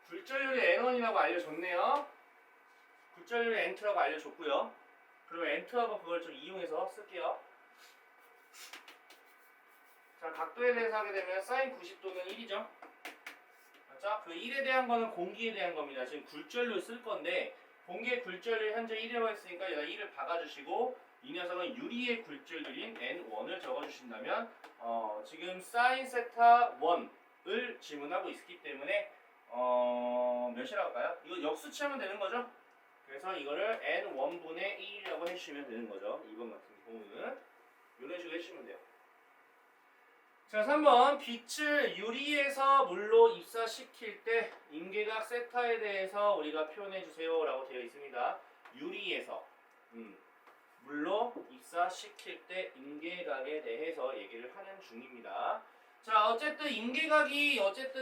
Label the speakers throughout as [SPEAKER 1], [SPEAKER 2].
[SPEAKER 1] 굴절률이 N1이라고 알려줬네요. 굴절률이 N2라고 알려줬고요. 그러면 N2하고 그걸 좀 이용해서 쓸게요. 자, 각도에 대해서 하게 되면 사인 90도는 1이죠. 맞죠? 그 1에 대한 거는 공기에 대한 겁니다. 지금 굴절률 쓸 건데 공기의 굴절률 현재 1이라고 했으니까 여기다 1을 박아주시고 이 녀석은 유리의 굴절률인 N1을 적어주신다면 지금 사인 세타 1을 지문하고 있기 때문에 몇이라고 할까요? 이거 역수치하면 되는 거죠? 그래서 이거를 N1분의 1이라고 해주시면 되는 거죠. 2번 같은 경우는 이런 식으로 해주시면 돼요. 자, 3번 빛을 유리에서 물로 입사시킬 때 임계각 세타에 대해서 우리가 표현해 주세요 라고 되어 있습니다. 유리에서 물로 입사시킬 때 임계각에 대해서 얘기를 하는 중입니다. 자, 어쨌든 임계각이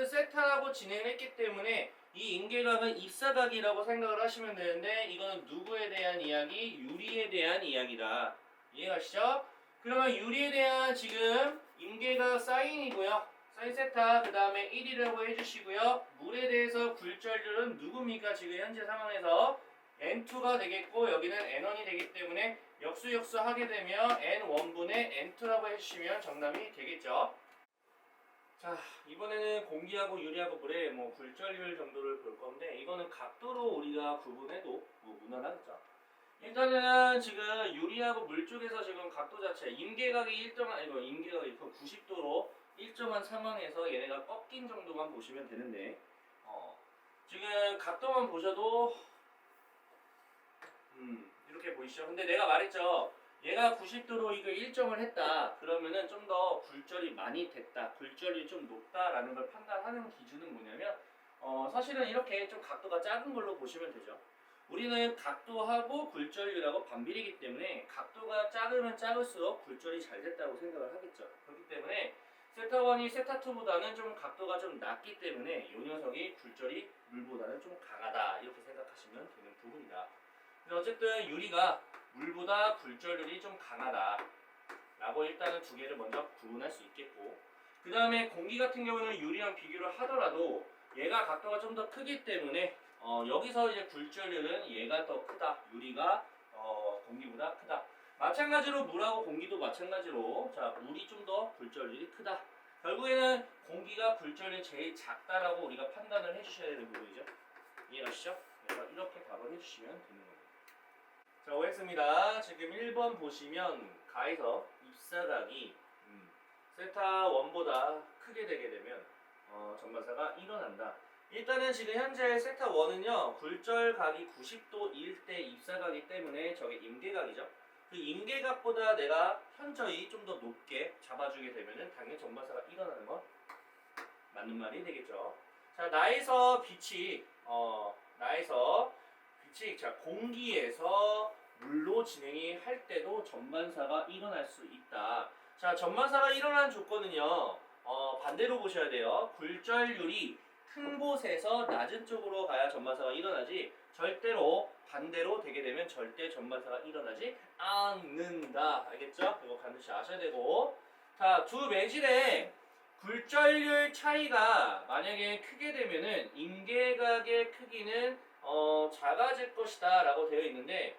[SPEAKER 1] 세타라고 진행을 했기 때문에 이 임계각은 입사각이라고 생각을 하시면 되는데 이거는 누구에 대한 이야기? 유리에 대한 이야기다. 이해가시죠? 그러면 유리에 대한 지금 임계각 사인이고요. 사인 세타 그 다음에 1이라고 해주시고요. 물에 대해서 굴절률은 누굽니까? 지금 현재 상황에서 N2가 되겠고 여기는 N1이 되기 때문에 역수 하게 되면 N1분의 N2라고 해주시면 정답이 되겠죠. 자, 이번에는 공기하고 유리하고 물의 굴절률 정도를 볼 건데 이거는 각도로 우리가 구분해도 무난하겠죠. 일단은 지금 유리하고 물 쪽에서 지금 각도 자체 임계각이 일정한 아니고 임계각이 90도로 일정한 상황에서 얘네가 꺾인 정도만 보시면 되는데 지금 각도만 보셔도 이렇게 보이시죠? 근데 내가 말했죠. 얘가 90도로 이거 일정을 했다. 그러면은 좀 더 굴절이 많이 됐다. 굴절이 좀 높다라는 걸 판단하는 기준은 뭐냐면 사실은 이렇게 좀 각도가 작은 걸로 보시면 되죠. 우리는 각도하고 굴절률하고 반비례이기 때문에 각도가 작으면 작을수록 굴절이 잘 됐다고 생각을 하겠죠. 그렇기 때문에 세타1이 세타2보다는 좀 각도가 좀 낮기 때문에 이 녀석이 굴절이 물보다는 좀 강하다 이렇게 생각하시면 되는 부분이다. 근데 어쨌든 유리가 물보다 굴절률이 좀 강하다 라고 일단은 두 개를 먼저 구분할 수 있겠고 그 다음에 공기 같은 경우는 유리랑 비교를 하더라도 얘가 각도가 좀 더 크기 때문에 여기서 이제 굴절률은 얘가 더 크다. 유리가 공기보다 크다. 마찬가지로 물하고 공기도 마찬가지로 자 물이 좀 더 굴절률이 크다. 결국에는 공기가 굴절률이 제일 작다라고 우리가 판단을 해주셔야 되는 부분이죠. 이해가시죠? 그래서 이렇게 답을 해주시면 되는 겁니다. 자, 오했습니다. 지금 1번 보시면 가에서 입사각이 세타 1보다 크게 되게 되면 전반사가 일어난다. 일단은 지금 현재 세타 1은요 굴절각이 90도일 때 입사각이기 때문에 저게 임계각이죠. 그 임계각보다 내가 현저히 좀 더 높게 잡아주게 되면은 당연히 전반사가 일어나는 건 맞는 말이 되겠죠. 자, 나에서 빛이 자 공기에서 물로 진행이 할 때도 전반사가 일어날 수 있다. 자, 전반사가 일어나는 조건은요 반대로 보셔야 돼요. 굴절률이 큰 곳에서 낮은 쪽으로 가야 전반사가 일어나지 절대로 반대로 되게 되면 절대 전반사가 일어나지 않는다. 알겠죠? 이거 반드시 아셔야 되고 자, 두 매질의 굴절률 차이가 만약에 크게 되면은 임계각의 크기는 작아질 것이다 라고 되어 있는데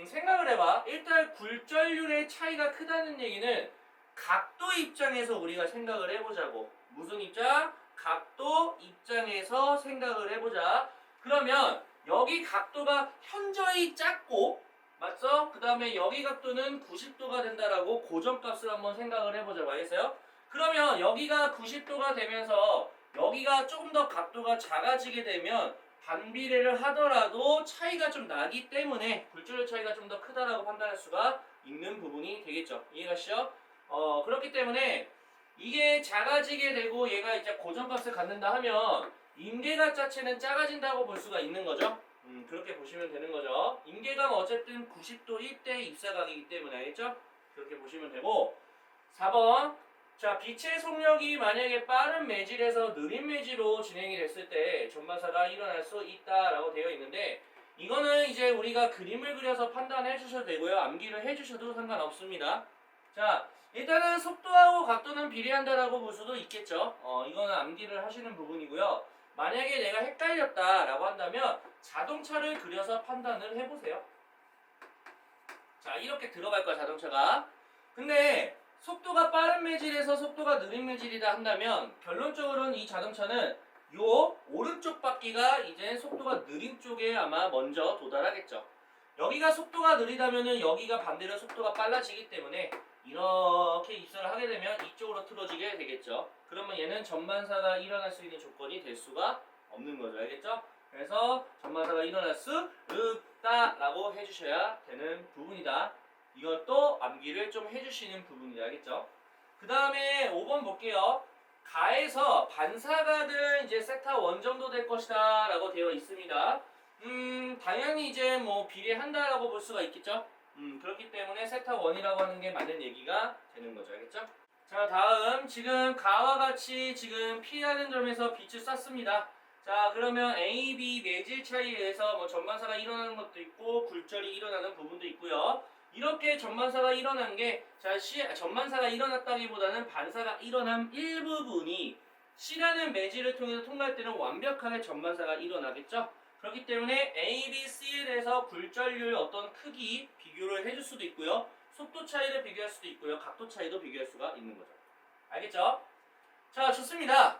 [SPEAKER 1] 생각을 해봐. 일단 굴절률의 차이가 크다는 얘기는 각도 입장에서 우리가 생각을 해보자고. 무슨 입장? 각도 입장에서 생각을 해보자. 그러면 여기 각도가 현저히 작고 맞죠? 그 다음에 여기 각도는 90도가 된다라고 고정값을 한번 생각을 해보자고. 알겠어요? 그러면 여기가 90도가 되면서 여기가 조금 더 각도가 작아지게 되면 반비례를 하더라도 차이가 좀 나기 때문에 굴절률 차이가 좀 더 크다라고 판단할 수가 있는 부분이 되겠죠. 이해가시죠? 그렇기 때문에 이게 작아지게 되고 얘가 이제 고정값을 갖는다 하면 임계각 자체는 작아진다고 볼 수가 있는 거죠. 그렇게 보시면 되는 거죠. 임계각은 어쨌든 90도일 때 입사각이기 때문에 알겠죠? 그렇게 보시면 되고 4번 자, 빛의 속력이 만약에 빠른 매질에서 느린 매질로 진행이 됐을 때 전반사가 일어날 수 있다라고 되어 있는데 이거는 이제 우리가 그림을 그려서 판단해 주셔도 되고요. 암기를 해 주셔도 상관없습니다. 자, 일단은 속도하고 각도는 비례한다라고 볼 수도 있겠죠. 이거는 암기를 하시는 부분이고요. 만약에 내가 헷갈렸다라고 한다면 자동차를 그려서 판단을 해보세요. 자, 이렇게 들어갈 거야, 자동차가. 근데 속도가 빠른 매질에서 속도가 느린 매질이다 한다면 결론적으로는 이 자동차는 요 오른쪽 바퀴가 이제 속도가 느린 쪽에 아마 먼저 도달하겠죠. 여기가 속도가 느리다면은 여기가 반대로 속도가 빨라지기 때문에 이렇게 입사를 하게 되면 이쪽으로 틀어지게 되겠죠. 그러면 얘는 전반사가 일어날 수 있는 조건이 될 수가 없는 거죠. 알겠죠? 그래서 전반사가 일어날 수 없다라고 해주셔야 되는 부분이다. 이것도 암기를 좀 해주시는 부분이다. 알겠죠? 그 다음에 5번 볼게요. 가에서 반사각은 이제 세타 1 정도 될 것이다 라고 되어 있습니다. 당연히 이제 뭐 비례한다라고 볼 수가 있겠죠. 그렇기 때문에 세타 1이라고 하는 게 맞는 얘기가 되는 거죠. 알겠죠? 자, 다음 지금 가와 같이 지금 P라는 점에서 빛을 쐈습니다. 자, 그러면 A, B 매질 차이에 의해서 뭐 전반사가 일어나는 것도 있고 굴절이 일어나는 부분도 있고요. 이렇게 전반사가 일어난 게 전반사가 일어났다기보다는 반사가 일어난 일부분이 C라는 매질을 통해서 통과할 때는 완벽하게 전반사가 일어나겠죠. 그렇기 때문에 A, B, C에 대해서 굴절률 어떤 크기 비교를 해줄 수도 있고요. 속도 차이를 비교할 수도 있고요. 각도 차이도 비교할 수가 있는 거죠. 알겠죠? 자, 좋습니다.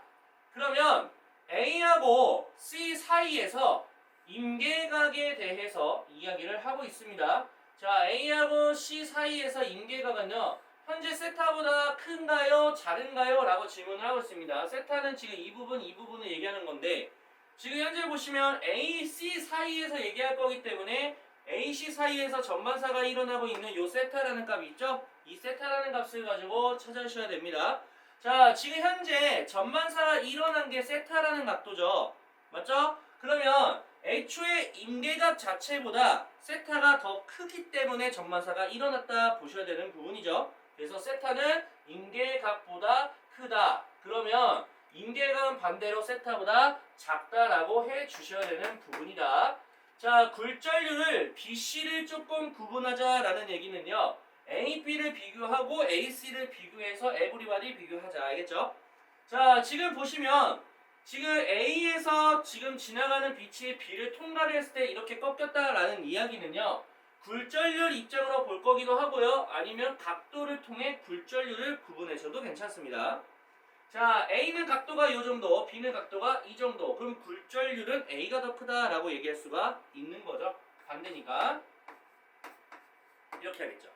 [SPEAKER 1] 그러면 A하고 C 사이에서 임계각에 대해서 이야기를 하고 있습니다. 자, A하고 C 사이에서 임계각은요, 현재 세타보다 큰가요? 작은가요? 라고 질문을 하고 있습니다. 세타는 지금 이 부분을 얘기하는 건데, 지금 현재 보시면 A, C 사이에서 얘기할 거기 때문에 A, C 사이에서 전반사가 일어나고 있는 요 세타라는 값이 있죠? 이 세타라는 값을 가지고 찾아주셔야 됩니다. 자, 지금 현재 전반사가 일어난 게 세타라는 각도죠. 맞죠? 그러면 애초에 임계각 자체보다 세타가 더 크기 때문에 전반사가 일어났다 보셔야 되는 부분이죠. 그래서 세타는 임계각보다 크다. 그러면 임계각은 반대로 세타보다 작다라고 해 주셔야 되는 부분이다. 자, 굴절률을 BC를 조금 구분하자라는 얘기는요. AP를 비교하고 AC를 비교해서 에브리바디 비교하자. 알겠죠? 자, 지금 보시면 지금 A에서 지금 지나가는 빛이 B를 통과를 했을 때 이렇게 꺾였다라는 이야기는요. 굴절률 입장으로 볼 거기도 하고요. 아니면 각도를 통해 굴절률을 구분해줘도 괜찮습니다. 자, A는 각도가 이 정도, B는 각도가 이 정도. 그럼 굴절률은 A가 더 크다라고 얘기할 수가 있는 거죠. 반대니까. 이렇게 하겠죠.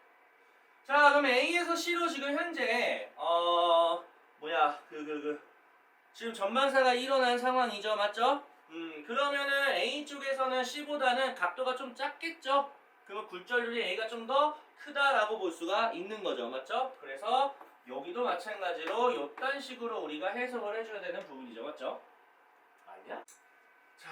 [SPEAKER 1] 자, 그럼 A에서 C로 지금 현재 지금 전반사가 일어난 상황이죠. 맞죠? 그러면은 A 쪽에서는 C보다는 각도가 좀 작겠죠? 그러면 굴절률이 A가 좀 더 크다라고 볼 수가 있는 거죠. 맞죠? 그래서 여기도 마찬가지로 이딴 식으로 우리가 해석을 해줘야 되는 부분이죠. 맞죠? 아니야? 자,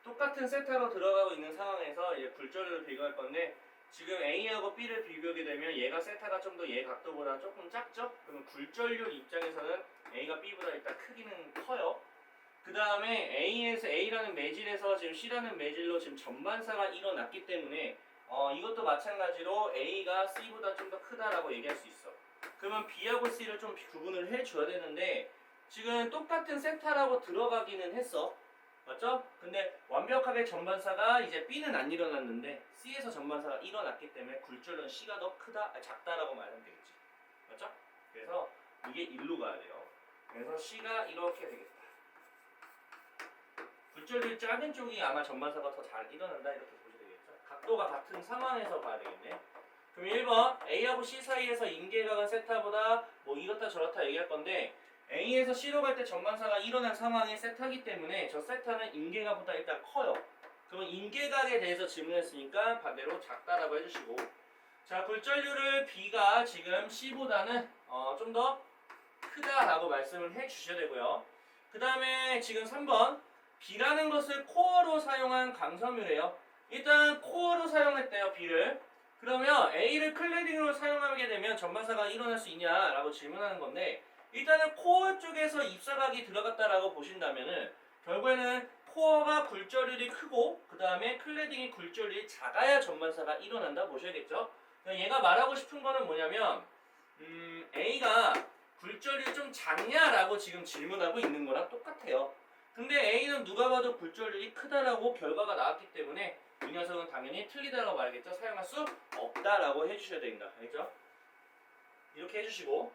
[SPEAKER 1] 똑같은 세타로 들어가고 있는 상황에서 이제 굴절률을 비교할 건데 지금 A하고 B를 비교하게 되면 얘가 세타가 좀 더 얘 각도보다 조금 작죠? 그러면 굴절률 입장에서는 A가 B보다 일단 크기는 커요. 그 다음에 A라는 매질에서 지금 C라는 매질로 지금 전반사가 일어났기 때문에 이것도 마찬가지로 A가 C보다 좀 더 크다라고 얘기할 수 있어. 그러면 B하고 C를 좀 구분을 해줘야 되는데 지금 똑같은 세타라고 들어가기는 했어. 맞죠? 근데 완벽하게 전반사가 이제 B는 안 일어났는데 C에서 전반사가 일어났기 때문에 굴절은 C가 더 작다라고 말하면 되겠지. 맞죠? 그래서 이게 일로 가야 돼요. 그래서 C가 이렇게 되겠다. 굴절이 작은 쪽이 아마 전반사가 더 잘 일어난다 이렇게 보시면 되겠죠. 각도가 같은 상황에서 봐야 되겠네. 그럼 1번 A하고 C 사이에서 임계각은 세타보다 뭐 이렇다 저렇다 얘기할 건데 A에서 C로 갈 때 전반사가 일어난 상황이 세타기 때문에 저 세타는 임계각보다 일단 커요. 그러면 임계각에 대해서 질문했으니까 반대로 작다라고 해주시고 자, 굴절률을 B가 지금 C보다는 좀 더 크다라고 말씀을 해주셔야 되고요. 그 다음에 지금 3번 B라는 것을 코어로 사용한 강섬유래요. 일단 코어로 사용했대요. B를. 그러면 A를 클래딩으로 사용하게 되면 전반사가 일어날 수 있냐라고 질문하는 건데 일단은 코어 쪽에서 입사각이 들어갔다라고 보신다면은 결국에는 코어가 굴절률이 크고 그 다음에 클래딩이 굴절률이 작아야 전반사가 일어난다 보셔야겠죠. 얘가 말하고 싶은 거는 뭐냐면 A가 굴절률이 좀 작냐라고 지금 질문하고 있는 거랑 똑같아요. 근데 A는 녀석은 누가 봐도 굴절률이 크다라고 결과가 나왔기 때문에 이 녀석은 당연히 틀리다라고 말하겠죠. 사용할 수 없다라고 해주셔야 됩니다. 알겠죠? 이렇게 해주시고,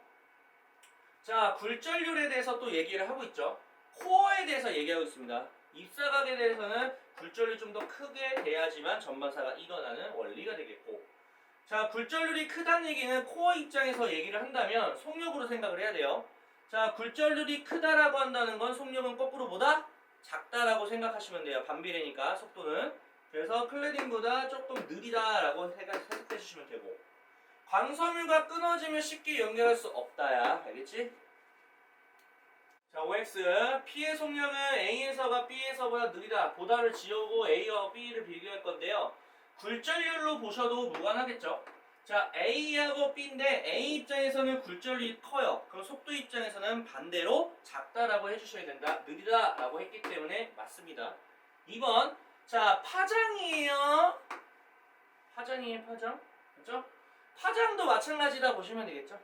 [SPEAKER 1] 자, 굴절률에 대해서 또 얘기를 하고 있죠. 코어에 대해서 얘기하고 있습니다. 입사각에 대해서는 굴절률이 좀 더 크게 돼야지만 전반사가 일어나는 원리가 되겠고, 자, 굴절률이 크다는 얘기는 코어 입장에서 얘기를 한다면 속력으로 생각을 해야 돼요. 자, 굴절률이 크다라고 한다는 건 속력은 거꾸로 보다 작다라고 생각하시면 돼요. 반비례니까 속도는. 그래서 클래딩보다 조금 느리다라고 해석해 주시면 되고, 광섬유가 끊어지면 쉽게 연결할 수 없다야. 알겠지? 자, OX. P의 속력은 A에서가 B에서보다 느리다. 보다를 지우고 A와 B를 비교할 건데요. 굴절률로 보셔도 무관하겠죠. 자, A하고 B인데 A 입장에서는 굴절률이 커요. 그럼 속도 입장에서는 반대로 작다라고 해주셔야 된다. 느리다라고 했기 때문에 맞습니다. 2번. 자, 파장이에요. 파장이에요, 파장. 그렇죠? 파장도 마찬가지다 보시면 되겠죠.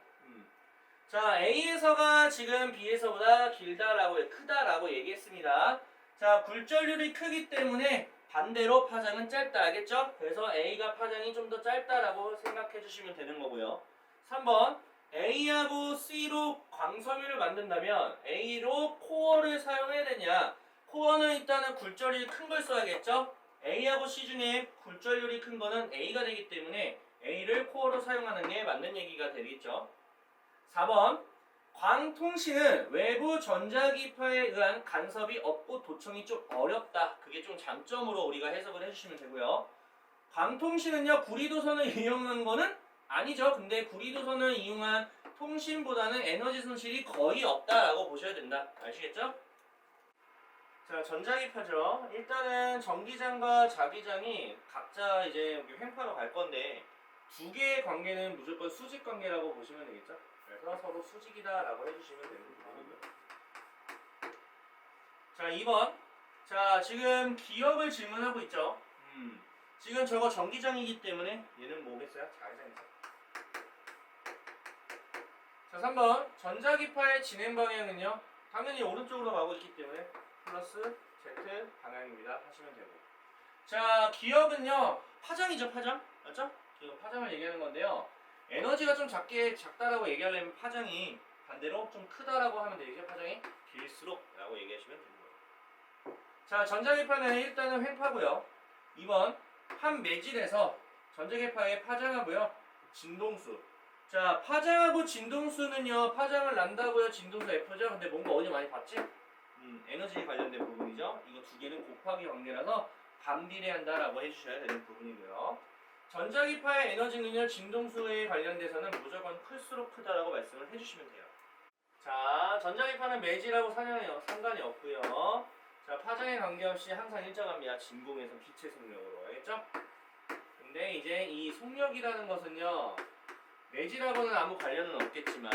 [SPEAKER 1] 자, A에서가 지금 B에서보다 길다라고 크다라고 얘기했습니다. 자, 굴절률이 크기 때문에 반대로 파장은 짧다. 알겠죠? 그래서 A가 파장이 좀 더 짧다라고 생각해 주시면 되는 거고요. 3번. A하고 C로 광섬유를 만든다면 A로 코어를 사용해야 되냐? 코어는 일단은 굴절률이 큰 걸 써야겠죠? A하고 C 중에 굴절률이 큰 거는 A가 되기 때문에 A를 코어로 사용하는 게 맞는 얘기가 되겠죠? 4번. 광통신은 외부 전자기파에 의한 간섭이 없고 도청이 좀 어렵다. 그게 좀 장점으로 우리가 해석을 해주시면 되고요. 광통신은요, 구리도선을 이용한 거는 아니죠. 근데 구리도선을 이용한 통신보다는 에너지 손실이 거의 없다라고 보셔야 된다. 아시겠죠? 자, 전자기파죠. 일단은 전기장과 자기장이 각자 이제 여기 횡파로 갈 건데 두 개의 관계는 무조건 수직 관계라고 보시면 되겠죠? 그래서 서로 수직이다라고 해주시면 되는 부분이고요. 자, 2번. 자, 지금 기역을 질문하고 있죠. 지금 저거 전기장이기 때문에 얘는 뭐겠어요? 자기장이죠. 자, 3번. 전자기파의 진행 방향은요, 당연히 오른쪽으로 가고 있기 때문에 플러스 Z 방향입니다 하시면 되고, 자, 기역은요 파장이죠. 파장. 맞죠? 지금 파장을 얘기하는 건데요, 에너지가 좀 작다라고 얘기하려면 파장이 반대로 좀 크다라고 하면 되겠죠. 파장이 길수록 라고 얘기하시면 되는 거예요. 자, 전자기파는 일단은 횡파고요. 2번. 한 매질에서 전자기파의 파장하고요, 진동수. 자, 파장하고 진동수는요, 파장을 난다고요, 진동수 F죠. 근데 뭔가 어디 많이 봤지? 에너지 관련된 부분이죠. 이거 두 개는 곱하기 관계라서 반비례한다라고 해주셔야 되는 부분이고요. 전자기파의 에너지는요, 진동수에 관련돼서는 무조건 클수록 크다라고 말씀을 해주시면 돼요. 자, 전자기파는 매질하고 상관이 없고요. 자, 파장에 관계없이 항상 일정합니다. 진공에서 빛의 속력으로. 알겠죠? 근데 이제 이 속력이라는 것은요, 매질하고는 아무 관련은 없겠지만,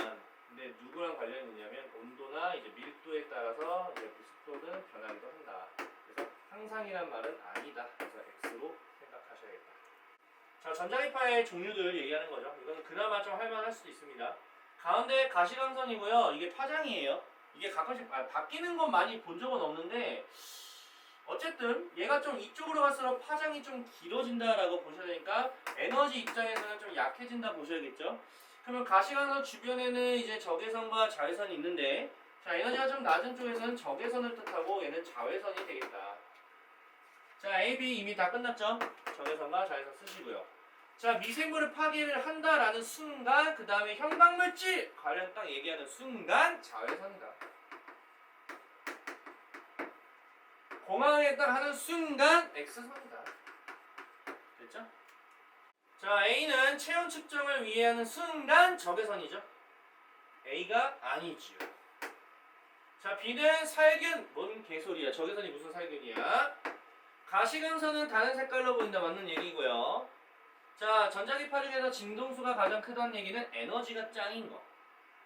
[SPEAKER 1] 근데 누구랑 관련이 있냐면 온도나 이제 밀도에 따라서 이제 속도는 변하기도 한다. 그래서 항상이란 말은 아니다. 그래서 X로 생각하셔야겠다. 자, 전자기파의 종류들 얘기하는 거죠. 이거는 그나마 좀 할만할 수도 있습니다. 가운데 가시광선이고요. 이게 파장이에요. 이게 가끔씩 바뀌는 건 많이 본 적은 없는데, 어쨌든 얘가 좀 이쪽으로 갈수록 파장이 좀 길어진다라고 보셔야 되니까 에너지 입장에서는 좀 약해진다 보셔야겠죠. 그러면 가시광선 주변에는 이제 적외선과 자외선이 있는데, 자, 에너지가 좀 낮은 쪽에서는 적외선을 뜻하고 얘는 자외선이 되겠다. 자, A, B 이미 다 끝났죠? 적외선과 자외선 쓰시고요. 자, 미생물을 파괴를 한다라는 순간, 그 다음에 형광물질 관련 딱 얘기하는 순간 자외선이다. 공항에 딱 하는 순간 X선이다. 됐죠? 자, A는 체온 측정을 위해 하는 순간 적외선이죠. A가 아니지요. 자, B는 살균. 뭔 개소리야. 적외선이 무슨 살균이야. 가시광선은 다른 색깔로 보인다. 맞는 얘기고요. 자, 전자기파 중에서 진동수가 가장 크다는 얘기는 에너지가 짱인 거.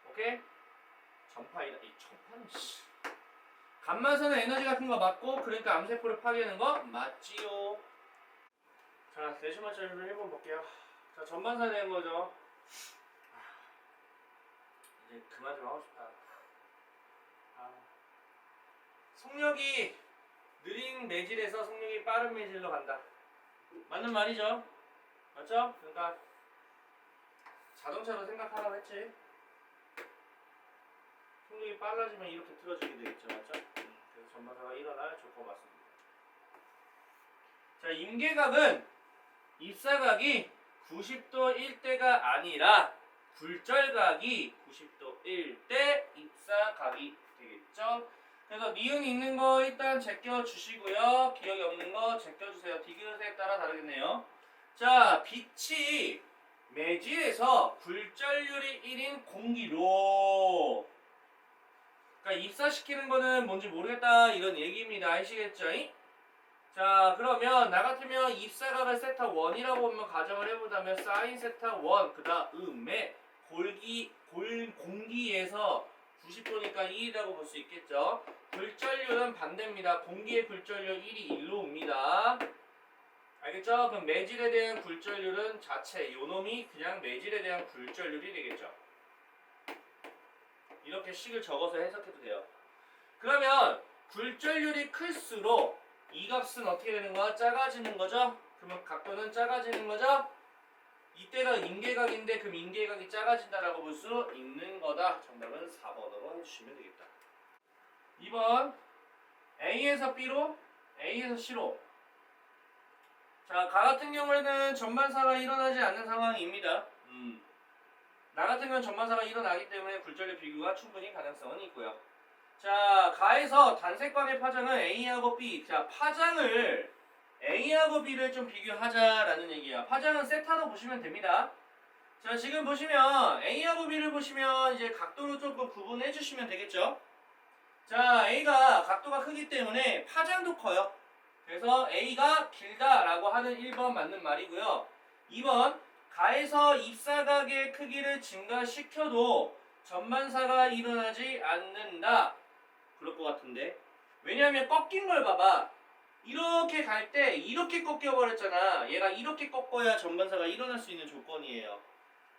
[SPEAKER 1] 오케이? 전파이다. 이 전파는 씨. 감마선은 에너지가 큰 거 맞고, 그러니까 암세포를 파괴하는 거 맞지요. 자, 데시멀처리를 1번 볼게요. 자, 전반사 되는 거죠. 이제 그만 좀 하고 싶다. 속력이 느린 매질에서 속력이 빠른 매질로 간다. 맞는 말이죠? 맞죠? 그러니까 자동차로 생각하라고 했지. 속력이 빨라지면 이렇게 틀어지게 되겠죠. 맞죠? 그래서 전반사가 일어날 조건 맞습니다. 자, 임계각은 입사각이 90도 1대가 아니라 굴절각이 90도 1대 입사각이 되겠죠. 그래서 니은 있는 거 일단 제껴주시고요. 기억이 없는 거 제껴주세요. 디귿에 따라 다르겠네요. 자, 빛이 매질에서 굴절률이 1인 공기로, 그러니까 입사시키는 거는 뭔지 모르겠다 이런 얘기입니다. 아시겠죠? 자, 그러면 나 같으면 입사각을 세타 1이라고 한번 가정을 해보자면 사인 세타 1 그 다음에 공기에서 90도니까 1이라고 볼 수 있겠죠. 굴절률은 반대입니다. 공기의 굴절률 1이 1로 옵니다. 알겠죠? 그럼 매질에 대한 굴절률은 자체 요놈이 그냥 매질에 대한 굴절률이 되겠죠. 이렇게 식을 적어서 해석해도 돼요. 그러면 굴절률이 클수록 이 값은 어떻게 되는 거야? 작아지는 거죠? 그러면 각도는 작아지는 거죠? 이때가 임계각인데 그럼 임계각이 작아진다라고 볼 수 있는 거다. 정답은 4번으로 해주시면 되겠다. 2번 A에서 B로, A에서 C로. 자, 가 같은 경우에는 전반사가 일어나지 않는 상황입니다. 나 같은 경우는 전반사가 일어나기 때문에 굴절률 비교가 충분히 가능성은 있고요. 자, 가에서 단색광의 파장은 A하고 B. 자, 파장을 A하고 B를 좀 비교하자라는 얘기야. 파장은 세타로 보시면 됩니다. 자, 지금 보시면 A하고 B를 보시면 이제 각도로 조금 구분해 주시면 되겠죠. 자, A가 각도가 크기 때문에 파장도 커요. 그래서 A가 길다라고 하는 1번 맞는 말이고요. 2번 가에서 입사각의 크기를 증가시켜도 전반사가 일어나지 않는다. 그럴 것 같은데. 왜냐하면 꺾인 걸 봐봐. 이렇게 갈 때 이렇게 꺾여버렸잖아. 얘가 이렇게 꺾어야 전반사가 일어날 수 있는 조건이에요.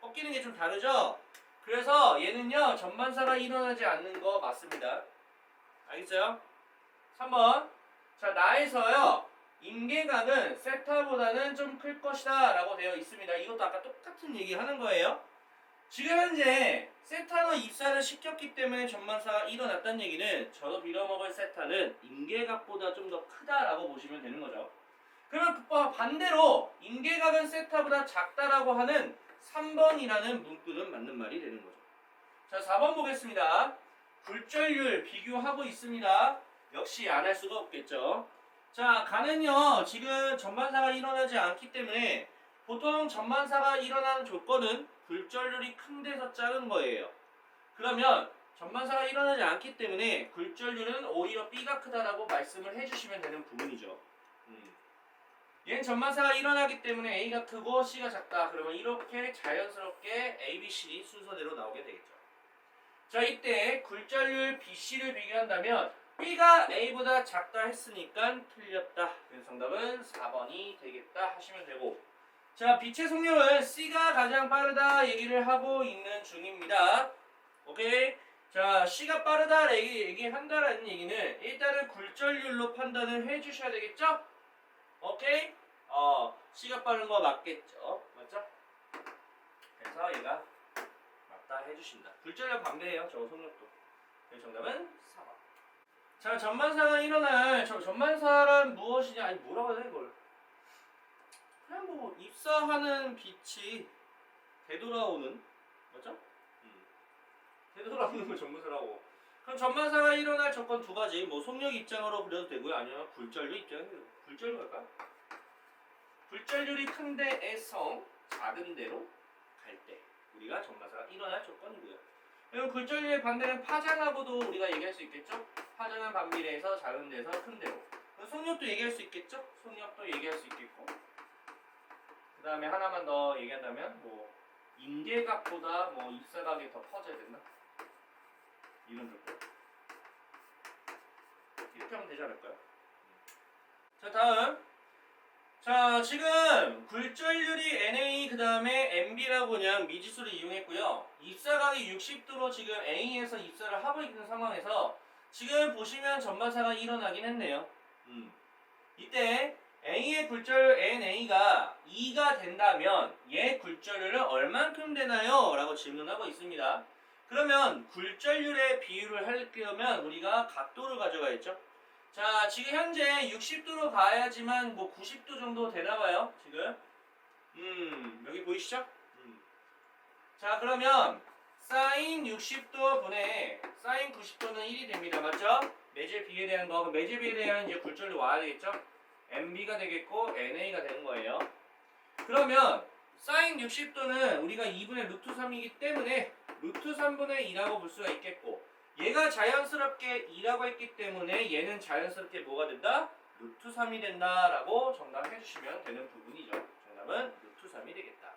[SPEAKER 1] 꺾이는 게 좀 다르죠? 그래서 얘는요 전반사가 일어나지 않는 거 맞습니다. 알겠어요? 3번 자, 나에서요 임계각은 세타보다는 좀 클 것이다 라고 되어 있습니다. 이것도 아까 똑같은 얘기 하는 거예요. 지금 현재 세타로 입사를 시켰기 때문에 전반사가 일어났다는 얘기는 저도 빌어먹을 세타는 임계각보다 좀 더 크다라고 보시면 되는 거죠. 그러면 반대로 임계각은 세타보다 작다라고 하는 3번이라는 문구는 맞는 말이 되는 거죠. 자, 4번 보겠습니다. 굴절률 비교하고 있습니다. 역시 안 할 수가 없겠죠. 자, 가는요 지금 전반사가 일어나지 않기 때문에 보통 전반사가 일어나는 조건은 굴절률이 큰 데서 작은 거예요. 그러면 전반사가 일어나지 않기 때문에 굴절률은 오히려 B가 크다라고 말씀을 해주시면 되는 부분이죠. 얘는 전반사가 일어나기 때문에 A가 크고 C가 작다. 그러면 이렇게 자연스럽게 A, B, C 순서대로 나오게 되겠죠. 자, 이때 굴절률 BC를 비교한다면 B가 A보다 작다 했으니까 틀렸다. 그래서 정답은 4번이 되겠다 하시면 되고, 자, 빛의 속력은 C가 가장 빠르다 얘기를 하고 있는 중입니다. 오케이? 자, C가 빠르다 얘기한다라는 얘기는 일단은 굴절률로 판단을 해주셔야 되겠죠? 오케이? C가 빠른 거 맞겠죠? 맞죠? 그래서 얘가 맞다 해주신다. 굴절률 반대예요. 저 속력도. 그래서 정답은 4번. 자, 전반사가 일어날 전반사란 무엇이냐? 아니 뭐라고 해야 돼 이걸? 그냥 뭐 입사하는 빛이 되돌아오는, 맞죠? 되돌아오는 걸 전반사라고. 그럼 전반사가 일어날 조건 두 가지. 뭐 속력 입장으로 그려도 되고요. 아니면 굴절률 입장으로. 굴절률 갈까? 굴절률이 큰 데에서 작은 데로 갈 때 우리가 전반사가 일어날 조건이고요. 그리고 굴절률의 반대는 파장하고도 우리가 얘기할 수 있겠죠? 파장은 반비례해서 작은 데서 큰 데로. 속력도 얘기할 수 있겠죠? 속력도 얘기할 수 있겠고. 그 다음에 하나만 더 얘기한다면 뭐 임계각보다 뭐 입사각이 더 커져야 된다. 이런 조건. 이렇게 하면 되지 않을까요? 자, 다음. 자, 지금 굴절률이 NA 그 다음에 MB라고 그냥 미지수를 이용했고요. 입사각이 60도로 지금 A에서 입사를 하고 있는 상황에서 지금 보시면 전반사가 일어나긴 했네요. 이때 A의 굴절률 NA가 2가 된다면 얘 굴절률은 얼만큼 되나요? 라고 질문하고 있습니다. 그러면 굴절률의 비율을 하려면 우리가 각도를 가져가야겠죠. 자, 지금 현재 60도로 가야지만 뭐 90도 정도 되나봐요. 지금 여기 보이시죠? 자, 그러면 사인 60도 분의 사인 90도는 1이 됩니다. 맞죠? 매질 비에 대한 거. 매질 비에 대한 이제 굴절률 와야 되겠죠? MB가 되겠고 NA가 되는 거예요. 그러면 사인 60도는 우리가 2분의 루트 3이기 때문에 루트 3분의 2라고 볼 수가 있겠고, 얘가 자연스럽게 2라고 했기 때문에 얘는 자연스럽게 뭐가 된다? 루트 3이 된다라고 정답해 주시면 되는 부분이죠. 정답은 루트 3이 되겠다.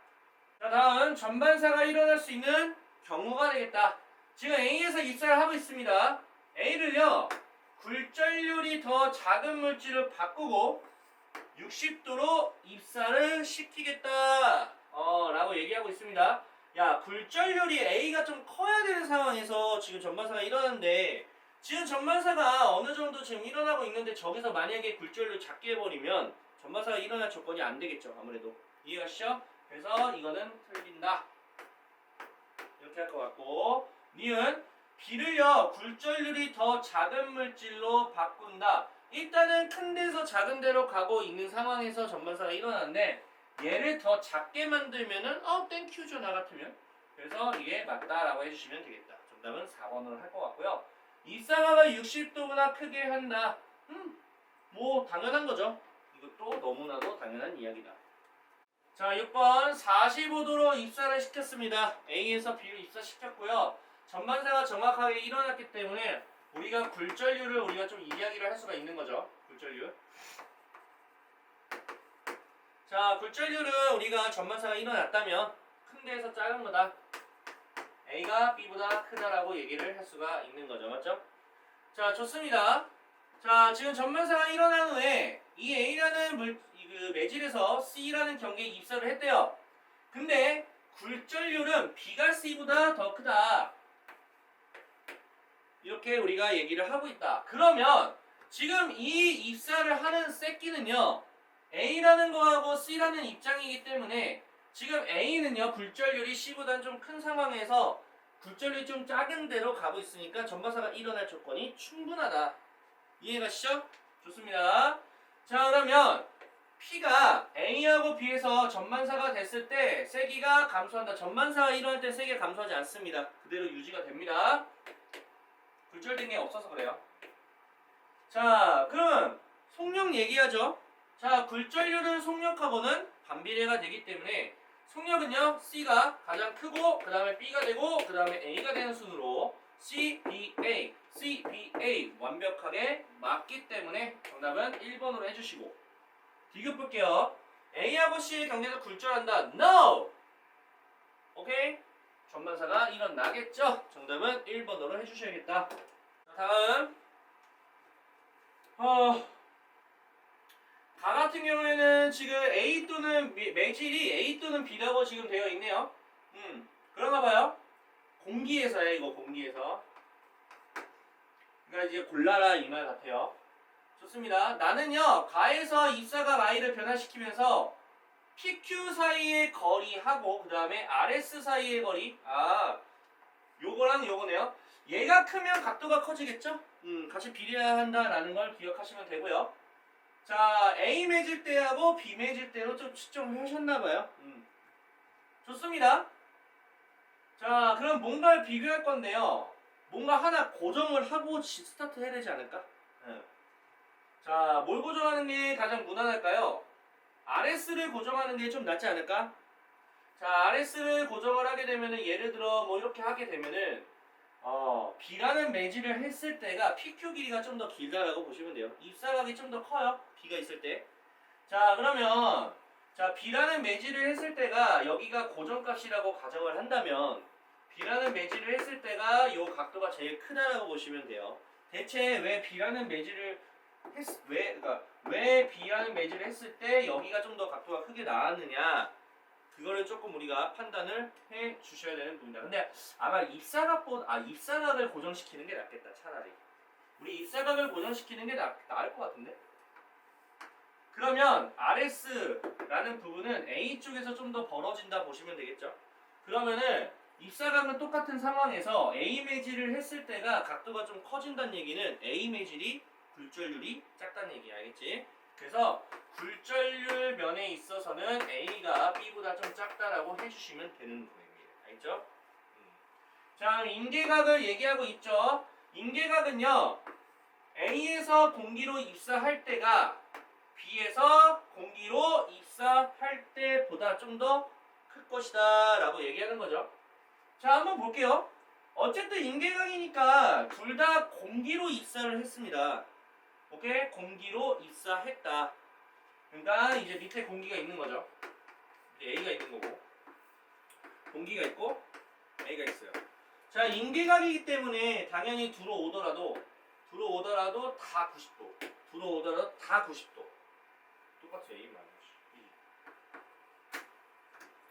[SPEAKER 1] 자, 다음 전반사가 일어날 수 있는 경우가 되겠다. 지금 A에서 입사를 하고 있습니다. A를요, 굴절률이 더 작은 물질을 바꾸고 60도로 입사를 시키겠다 라고 얘기하고 있습니다. 야, 굴절률이 A가 좀 커야 되는 상황에서 지금 전반사가 일어나는데, 지금 전반사가 어느 정도 지금 일어나고 있는데 저기서 만약에 굴절률 작게 해버리면 전반사가 일어날 조건이 안 되겠죠. 아무래도 이해가시죠? 그래서 이거는 틀린다 이렇게 할 것 같고, 니은 B를요 굴절률이 더 작은 물질로 바꾼다. 일단은 큰 데서 작은 데로 가고 있는 상황에서 전반사가 일어나는데 얘를 더 작게 만들면은 땡큐죠 나 같으면. 그래서 이게 맞다라고 해주시면 되겠다. 정답은 4번으로 할 것 같고요. 입사각을 60도보다 크게 한다. 뭐 당연한 거죠. 이것도 너무나도 당연한 이야기다. 자, 6번 45도로 입사를 시켰습니다. A에서 B로 입사시켰고요. 전반사가 정확하게 일어났기 때문에 우리가 굴절률을 우리가 좀 이야기를 할 수가 있는 거죠. 굴절률. 자, 굴절률은 우리가 전반사가 일어났다면 큰 데에서 작은 거다. A가 B보다 크다라고 얘기를 할 수가 있는 거죠. 맞죠? 자, 좋습니다. 자, 지금 전반사가 일어난 후에 이 A라는 그 매질에서 C라는 경계에 입사를 했대요. 근데 굴절률은 B가 C보다 더 크다. 이렇게 우리가 얘기를 하고 있다. 그러면 지금 이 입사를 하는 새끼는요, A라는 거하고 C라는 입장이기 때문에 지금 A는요 굴절률이 C보다는 좀 큰 상황에서 굴절률이 좀 작은 데로 가고 있으니까 전반사가 일어날 조건이 충분하다. 이해가시죠? 좋습니다. 자, 그러면 P가 A하고 B에서 전반사가 됐을 때 세기가 감소한다. 전반사가 일어날 때 세기가 감소하지 않습니다. 그대로 유지가 됩니다. 굴절된 게 없어서 그래요. 자, 그러면 속력 얘기하죠. 자, 굴절률은 속력하고는 반비례가 되기 때문에 속력은요 C가 가장 크고 그 다음에 B가 되고 그 다음에 A가 되는 순으로 C, B, A, C, B, A 완벽하게 맞기 때문에 정답은 1번으로 해주시고, 디귿 볼게요. A하고 C의 경계에서 굴절한다. NO! 오케이? 전반사가 일어나겠죠? 정답은 1번으로 해주셔야겠다. 다음 가 같은 경우에는 지금 A 또는 매질이 A 또는 B라고 지금 되어 있네요. 그런가 봐요. 공기에서야 이거 공기에서. 그러니까 이제 골라라 이 말 같아요. 좋습니다. 나는요 가에서 입사각 I를 변화시키면서 PQ 사이의 거리하고 그 다음에 RS 사이의 거리, 요거랑 요거네요. 얘가 크면 각도가 커지겠죠? 같이 비례한다라는 걸 기억하시면 되고요. 자, A 매질 때하고 B 매질 때로 좀 측정을 하셨나봐요. 좋습니다. 자, 그럼 뭔가를 비교할 건데요. 뭔가 하나 고정을 하고 스타트 해야 되지 않을까? 자, 뭘 고정하는 게 가장 무난할까요? RS를 고정하는 게 좀 낫지 않을까? 자, RS를 고정을 하게 되면은 예를 들어 뭐 이렇게 하게 되면은 B라는 매질을 했을 때가 PQ 길이가 좀 더 길다라고 보시면 돼요. 입사각이 좀 더 커요. B가 있을 때. 자, 그러면 자, B라는 매질을 했을 때가 여기가 고정값이라고 가정을 한다면 B라는 매질을 했을 때가 요 각도가 제일 크다라고 보시면 돼요. 대체 왜 B라는 매질을 왜 B라는 매질을 했을 때 여기가 좀 더 각도가 크게 나왔느냐, 그거를 조금 우리가 판단을 해 주셔야 되는 부분이다. 근데 아마 입사각을 고정시키는 게 낫겠다. 차라리 우리 입사각을 고정시키는 게 나을 것 같은데. 그러면 RS라는 부분은 A 쪽에서 좀 더 벌어진다 보시면 되겠죠. 그러면은 입사각은 똑같은 상황에서 A 매질을 했을 때가 각도가 좀 커진다는 얘기는 A 매질이 굴절률이 작다는 얘기 알겠지? 그래서 굴절률 면에 있어서는 A가 B보다 좀 작다라고 해주시면 되는 거입니다. 알겠죠? 자, 인계각을 얘기하고 있죠. 인계각은요, A에서 공기로 입사할 때가 B에서 공기로 입사할 때보다 좀 더 클 것이다 라고 얘기하는 거죠. 자, 한번 볼게요. 어쨌든 인계각이니까 둘 다 공기로 입사를 했습니다. 오케이? 공기로 입사했다. 그러니까 이제 밑에 공기가 있는 거죠. 이제 A가 있는 거고, 공기가 있고 A가 있어요. 자, 인계각이기 때문에 당연히 들어오더라도 다 90도. 들어오더라도 다 90도. 똑같이 A 마이너스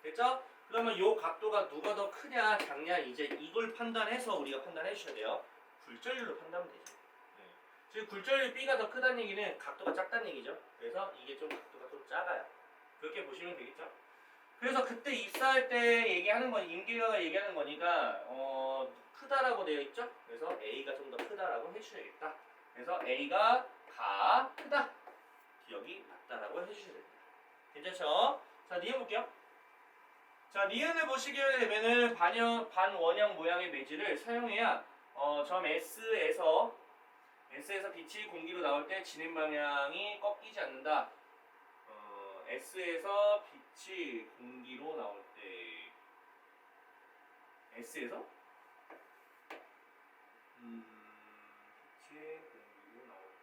[SPEAKER 1] 됐죠? 그러면 요 각도가 누가 더 크냐 작냐 이제 이걸 판단해서 우리가 판단해 주셔야 돼요. 굴절률로 판단하면 되죠. 네. 지금 굴절률 B가 더 크다는 얘기는 각도가 작다는 얘기죠. 그래서 이게 좀 각도가 좀 작아요. 그렇게 보시면 되겠죠? 그래서 그때 입사할 때 얘기하는 건 인계각을 얘기하는 거니까 크다라고 되어 있죠. 그래서 A가 좀 더 크다라고 해주셔야겠다. 그래서 A가 크다. 기억이 맞다라고 해주셔야 됩니다. 괜찮죠? 자, 니은 볼게요. 자, 니은을 보시게 되면은 반원형 모양의 매질을 사용해야 점 S에서 빛이 공기로 나올 때 진행 방향이 꺾이지 않는다. S에서 빛이 공기로 나올 때 S에서 빛이 공기로 나올 때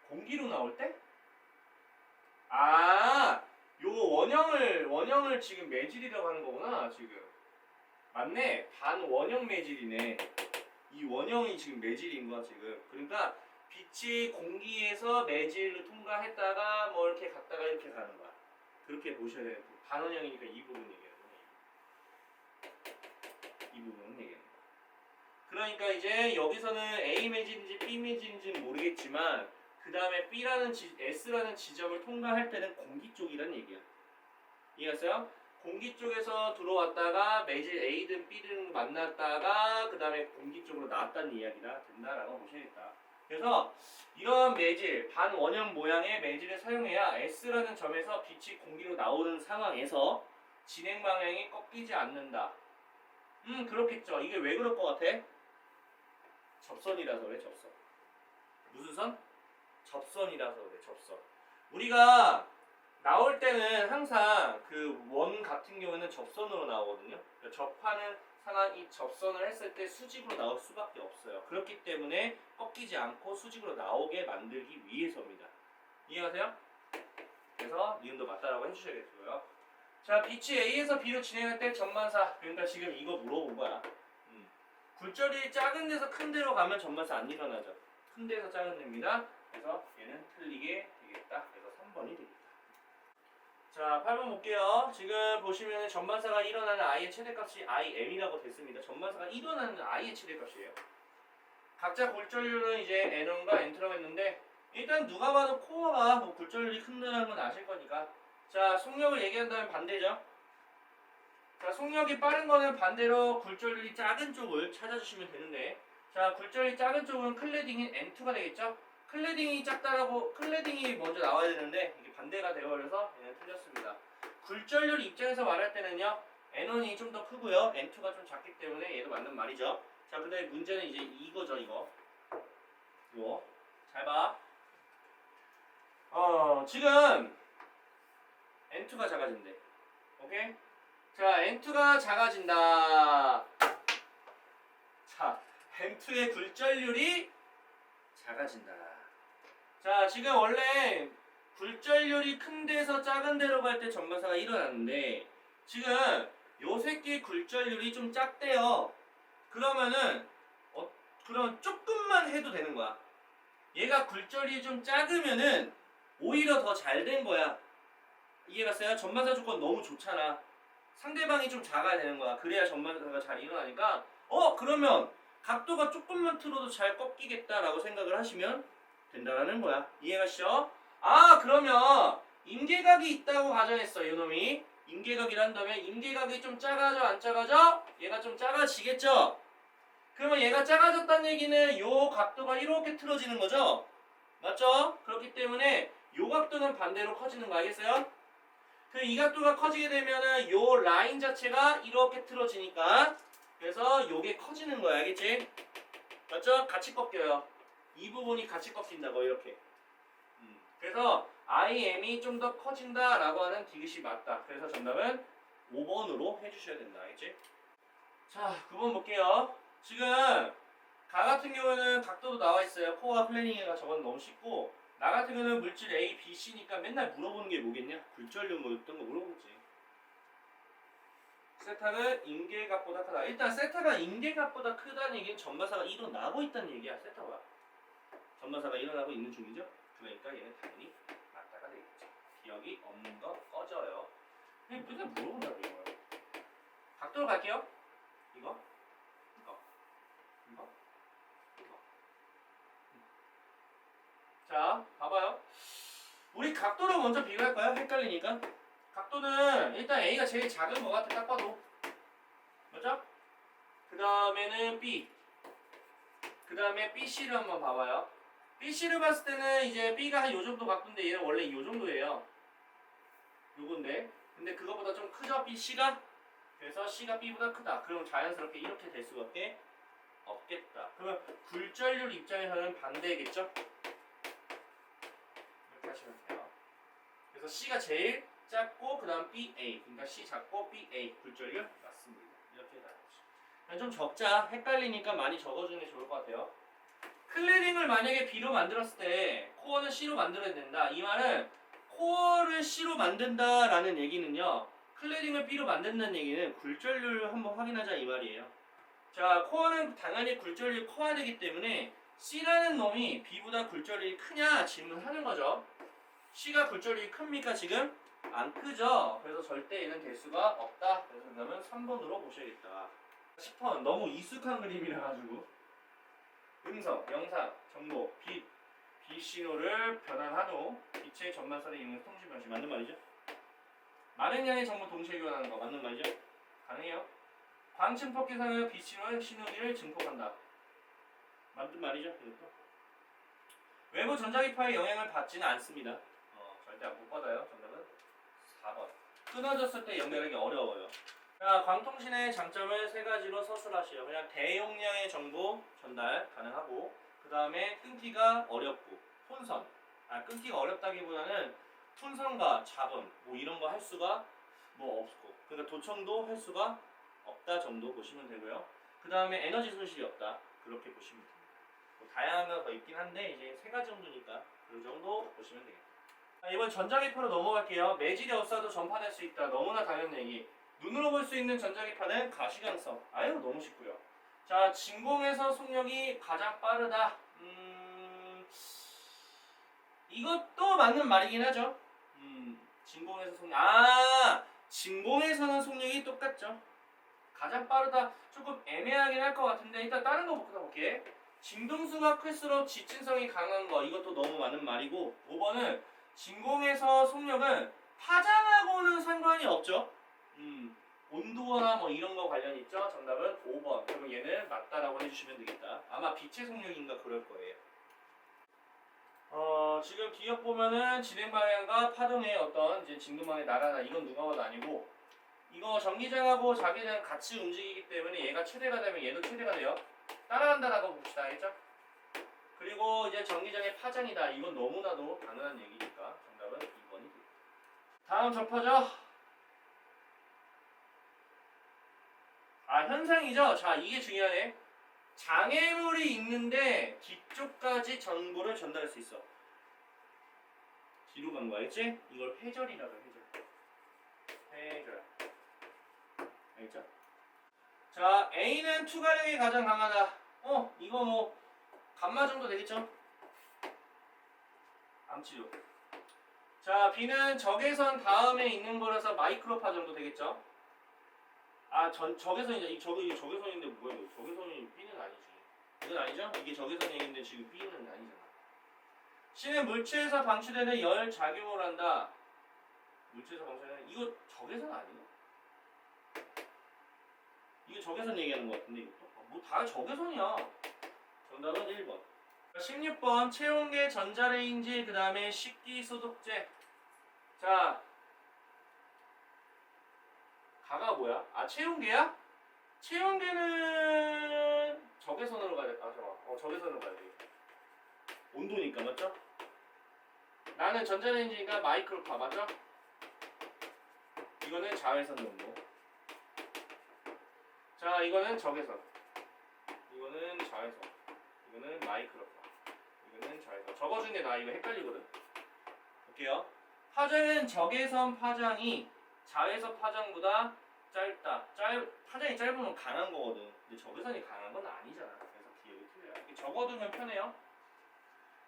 [SPEAKER 1] 공기로 나올 때? 아, 요 원형을 지금 매질이라고 하는 거구나, 지금. 맞네. 반원형 매질이네. 이 원형이 지금 매질인 거야, 지금. 그러니까 빛이 공기에서 매질을 통과했다가 뭐 이렇게 갔다가 이렇게 가는 거야. 그렇게 보셔야 돼요. 반원형이니까 이 부분 얘기하는 거야. 이 부분은 얘기하는 거야. 그러니까 이제 여기서는 A 매질인지 B 매질인지는 모르겠지만 그 다음에 S라는 지점을 통과할 때는 공기 쪽이란 얘기야. 이해했어요? 공기 쪽에서 들어왔다가 매질 A든 B든 만났다가 그 다음에 공기 쪽으로 나왔다는 이야기가 된다라고 보셔야겠다. 그래서 이런 매질, 반원형 모양의 매질을 사용해야 S라는 점에서 빛이 공기로 나오는 상황에서 진행 방향이 꺾이지 않는다. 그렇겠죠. 이게 왜 그럴 것 같아? 접선이라서 그래, 접선. 무슨 선? 접선이라서 그래, 접선. 우리가 나올 때는 항상 그 원 같은 경우에는 접선으로 나오거든요. 그러니까 접하는 상황 이 접선을 했을 때 수직으로 나올 수밖에 없어요. 그렇기 때문에 꺾이지 않고 수직으로 나오게 만들기 위해서입니다. 이해가세요? 그래서 니은도 맞다라고 해주셔야겠고요. 자, 빛이 A에서 B로 진행할 때 전반사. 그러니까 지금 이거 물어본 거야. 굴절이 작은 데서 큰 데로 가면 전반사 안 일어나죠. 큰 데서 작은 데입니다. 그래서 얘는 틀리게 되겠다. 그래서 3번이 되겠다. 자, 8번 볼게요. 지금 보시면 전반사가 일어나는 i의 최대값이 im이라고 됐습니다. 전반사가 일어나는 i의 최대값이에요. 각자 굴절률은 이제 n1과 n2라고 했는데 일단 누가 봐도 코어가 뭐 굴절률이 큰다는 건 아실 거니까. 자, 속력을 얘기한다면 반대죠. 자, 속력이 빠른 거는 반대로 굴절률이 작은 쪽을 찾아주시면 되는데, 자, 굴절이 작은 쪽은 클래딩인 N2가 되겠죠? 클래딩이 먼저 나와야 되는데 이게 반대가 되어버려서 얘는 틀렸습니다. 굴절률 입장에서 말할 때는요, N1이 좀 더 크고요, N2가 좀 작기 때문에 얘도 맞는 말이죠. 자, 근데 문제는 이제 이거죠, 이거. 잘 봐. 지금 N2가 작아진대. 오케이? 자, N2가 작아진다. 자, N2의 굴절률이 작아진다. 자, 지금 원래 굴절률이 큰 데서 작은 데로 갈 때 전반사가 일어났는데 지금 요 새끼 굴절률이 좀 작대요. 그러면은 그럼 조금만 해도 되는 거야. 얘가 굴절이 좀 작으면은 오히려 더 잘 된 거야. 이해갔어요? 전반사 조건 너무 좋잖아. 상대방이 좀 작아야 되는 거야. 그래야 전반사가 잘 일어나니까 그러면 각도가 조금만 틀어도 잘 꺾이겠다라고 생각을 하시면 된다라는 거야. 이해가시죠? 그러면 임계각이 있다고 가정했어. 이놈이 임계각이라 한다면 임계각이 좀 작아져 안 작아져? 얘가 좀 작아지겠죠? 그러면 얘가 작아졌다는 얘기는 요 각도가 이렇게 틀어지는 거죠? 맞죠? 그렇기 때문에 요 각도는 반대로 커지는 거 알겠어요? 이 각도가 커지게 되면은 요 라인 자체가 이렇게 틀어지니까 그래서 요게 커지는 거야. 알겠지? 맞죠? 같이 꺾여요. 이 부분이 같이 꺾인다고 이렇게. 그래서 IM이 좀 더 커진다라고 하는 디귿이 맞다. 그래서 정답은 5번으로 해주셔야 된다. 알겠지? 자, 9번 볼게요. 지금 가 같은 경우는 각도도 나와 있어요. 코어와 플래닝이가 저건 너무 쉽고 나 같은 경우는 물질 A, B, C니까 맨날 물어보는 게 뭐겠냐? 굴절력 뭐 어떤 거 물어보지. 세타는 임계각보다 크다. 일단 세타가 임계각보다 크다는 얘기는 전마사가 일어나고 있다는 얘기야. 세타가 전마사가 일어나고 있는 중이죠. 그러니까 얘는 당연히 맞다가 되겠죠. 기억이 없는 거 꺼져요. 맨날 물어본다고 이거요. 각도로 갈게요. 이거. 자, 봐봐요. 우리 각도를 먼저 비교할까요? 헷갈리니까. 각도는 일단 A가 제일 작은 것 같아. 딱 봐도. 맞죠? 그 다음에는 B. 그 다음에 BC를 한번 봐봐요. BC를 봤을 때는 이제 B가 한 요 정도 각도인데 얘는 원래 요 정도예요. 요건데. 근데 그거보다 좀 크죠? BC가? 그래서 C가 B보다 크다. 그럼 자연스럽게 이렇게 될 수밖에 없겠다. 그러면 굴절률 입장에서는 반대겠죠? 이렇게 하시면 돼요. 그래서 C가 제일 작고 그 다음 BA. 그러니까 C 작고 BA 굴절률 맞습니다. 이렇게 나오죠. 좀 적자. 헷갈리니까 많이 적어주는 게 좋을 것 같아요. 클래딩을 만약에 B로 만들었을 때 코어는 C로 만들어야 된다. 이 말은 코어를 C로 만든다라는 얘기는요. 클래딩을 B로 만든다는 얘기는 굴절률 한번 확인하자 이 말이에요. 자, 코어는 당연히 굴절률이 커야 되기 때문에 C라는 놈이 B보다 굴절률이 크냐 질문하는 거죠. C가 굴절률이 큽니까 지금? 안 크죠? 그래서 절대 얘는 될 수가 없다. 그래서 정답은 3번으로 보셔야겠다. 10번 너무 익숙한 그림이라 가지고 음성, 영상, 정보, 빛, 빛신호를 변환한 후 빛의 전반선에 있는 통신 방식 맞는 말이죠? 많은 양의 정보 동시에 교환하는 거 맞는 말이죠? 가능해요? 광침폭 기상의 빛신호의 신호기를 증폭한다. 맞는 말이죠? 이것도? 외부 전자기파의 영향을 받지는 않습니다. 절대 못 받아요. 정답은 4번. 끊어졌을 때 연결하기 어려워요. 자, 광통신의 장점을 세 가지로 서술하시오. 그냥 대용량의 정보 전달 가능하고 그 다음에 끊기가 어렵고 혼선. 끊기가 어렵다기보다는 fun선과 잡음 뭐 이런 거 할 수가 뭐 없고 그러니까 도청도 할 수가 없다 정도 보시면 되고요. 그 다음에 에너지 손실이 없다. 그렇게 보시면 됩니다. 뭐 다양한 거 더 있긴 한데 이제 세 가지 정도니까 그 정도 보시면 되겠다. 이번 전자기파로 넘어갈게요. 매질이 없어도 전파될 수 있다. 너무나 당연한 얘기. 눈으로 볼 수 있는 전자기파는 가시광성. 너무 쉽고요. 자, 진공에서 속력이 가장 빠르다. 이것도 맞는 말이긴 하죠. 진공에서 속력. 진공에서는 속력이 똑같죠. 가장 빠르다. 조금 애매하긴 할 것 같은데 일단 다른 거부터 볼게. 진동수가 클수록 지진성이 강한 거. 이것도 너무 맞는 말이고 5번은 진공에서 속력은 파장하고는 상관이 없죠. 온도나 뭐 이런 거 관련 있죠. 정답은 5번. 그러면 얘는 맞다라고 해주시면 되겠다. 아마 빛의 속력인가 그럴 거예요. 지금 기억 보면은 진행 방향과 파동의 어떤 이제 진동방의 나라나 이건 누가 봐도 아니고 이거 전기장하고 자기장 같이 움직이기 때문에 얘가 최대가 되면 얘도 최대가 돼요. 따라간다라고 봅시다. 알겠죠? 그리고 이제 전기장의 파장이다. 이건 너무나도 당연한 얘기니까 정답은 2번이 됩니다. 다음 접하죠. 현상이죠. 자, 이게 중요하네. 장애물이 있는데 뒤쪽까지 정보를 전달할 수 있어. 뒤로 간 거 알겠지? 이걸 회절이라고 해. 회절. 알겠죠? 자, A는 투과력이 가장 강하다. 이거 뭐 감마 정도 되겠죠? 암치료. 자, B는 적외선 다음에 있는 거라서 마이크로파 정도 되겠죠? 적외선이죠. 이 적외선인데 뭐야 이거? 적외선이 B는 아니지. 이건 아니죠? 이게 적외선 얘기인데 지금 B는 아니잖아. C는 물체에서 방출되는 열 작용을 한다. 물체에서 방출되는 이거 적외선 아니야? 이거 적외선 얘기하는 것 같은데 이것도? 뭐 다 적외선이야. 정답은 1번. 16번 체온계 전자레인지 그 다음에 식기소독제. 자, 가가 뭐야? 체온계야? 체온계는 적외선으로 가야 돼. 잠깐만. 적외선으로 가야 돼. 온도니까 맞죠? 나는 전자레인지니까 마이크로파 맞죠? 이거는 자외선 온도. 자, 이거는 적외선. 이거는 자외선. 이거는 마이크로파. 이거는 자외선. 적어준 게 나 이거 헷갈리거든. 볼게요. 파장은 적외선 파장이 자외선 파장보다 짧다. 파장이 짧으면 강한 거거든. 근데 적외선이 강한 건 아니잖아. 그래서 기억이 틀려요. 이렇게 적어두면 편해요.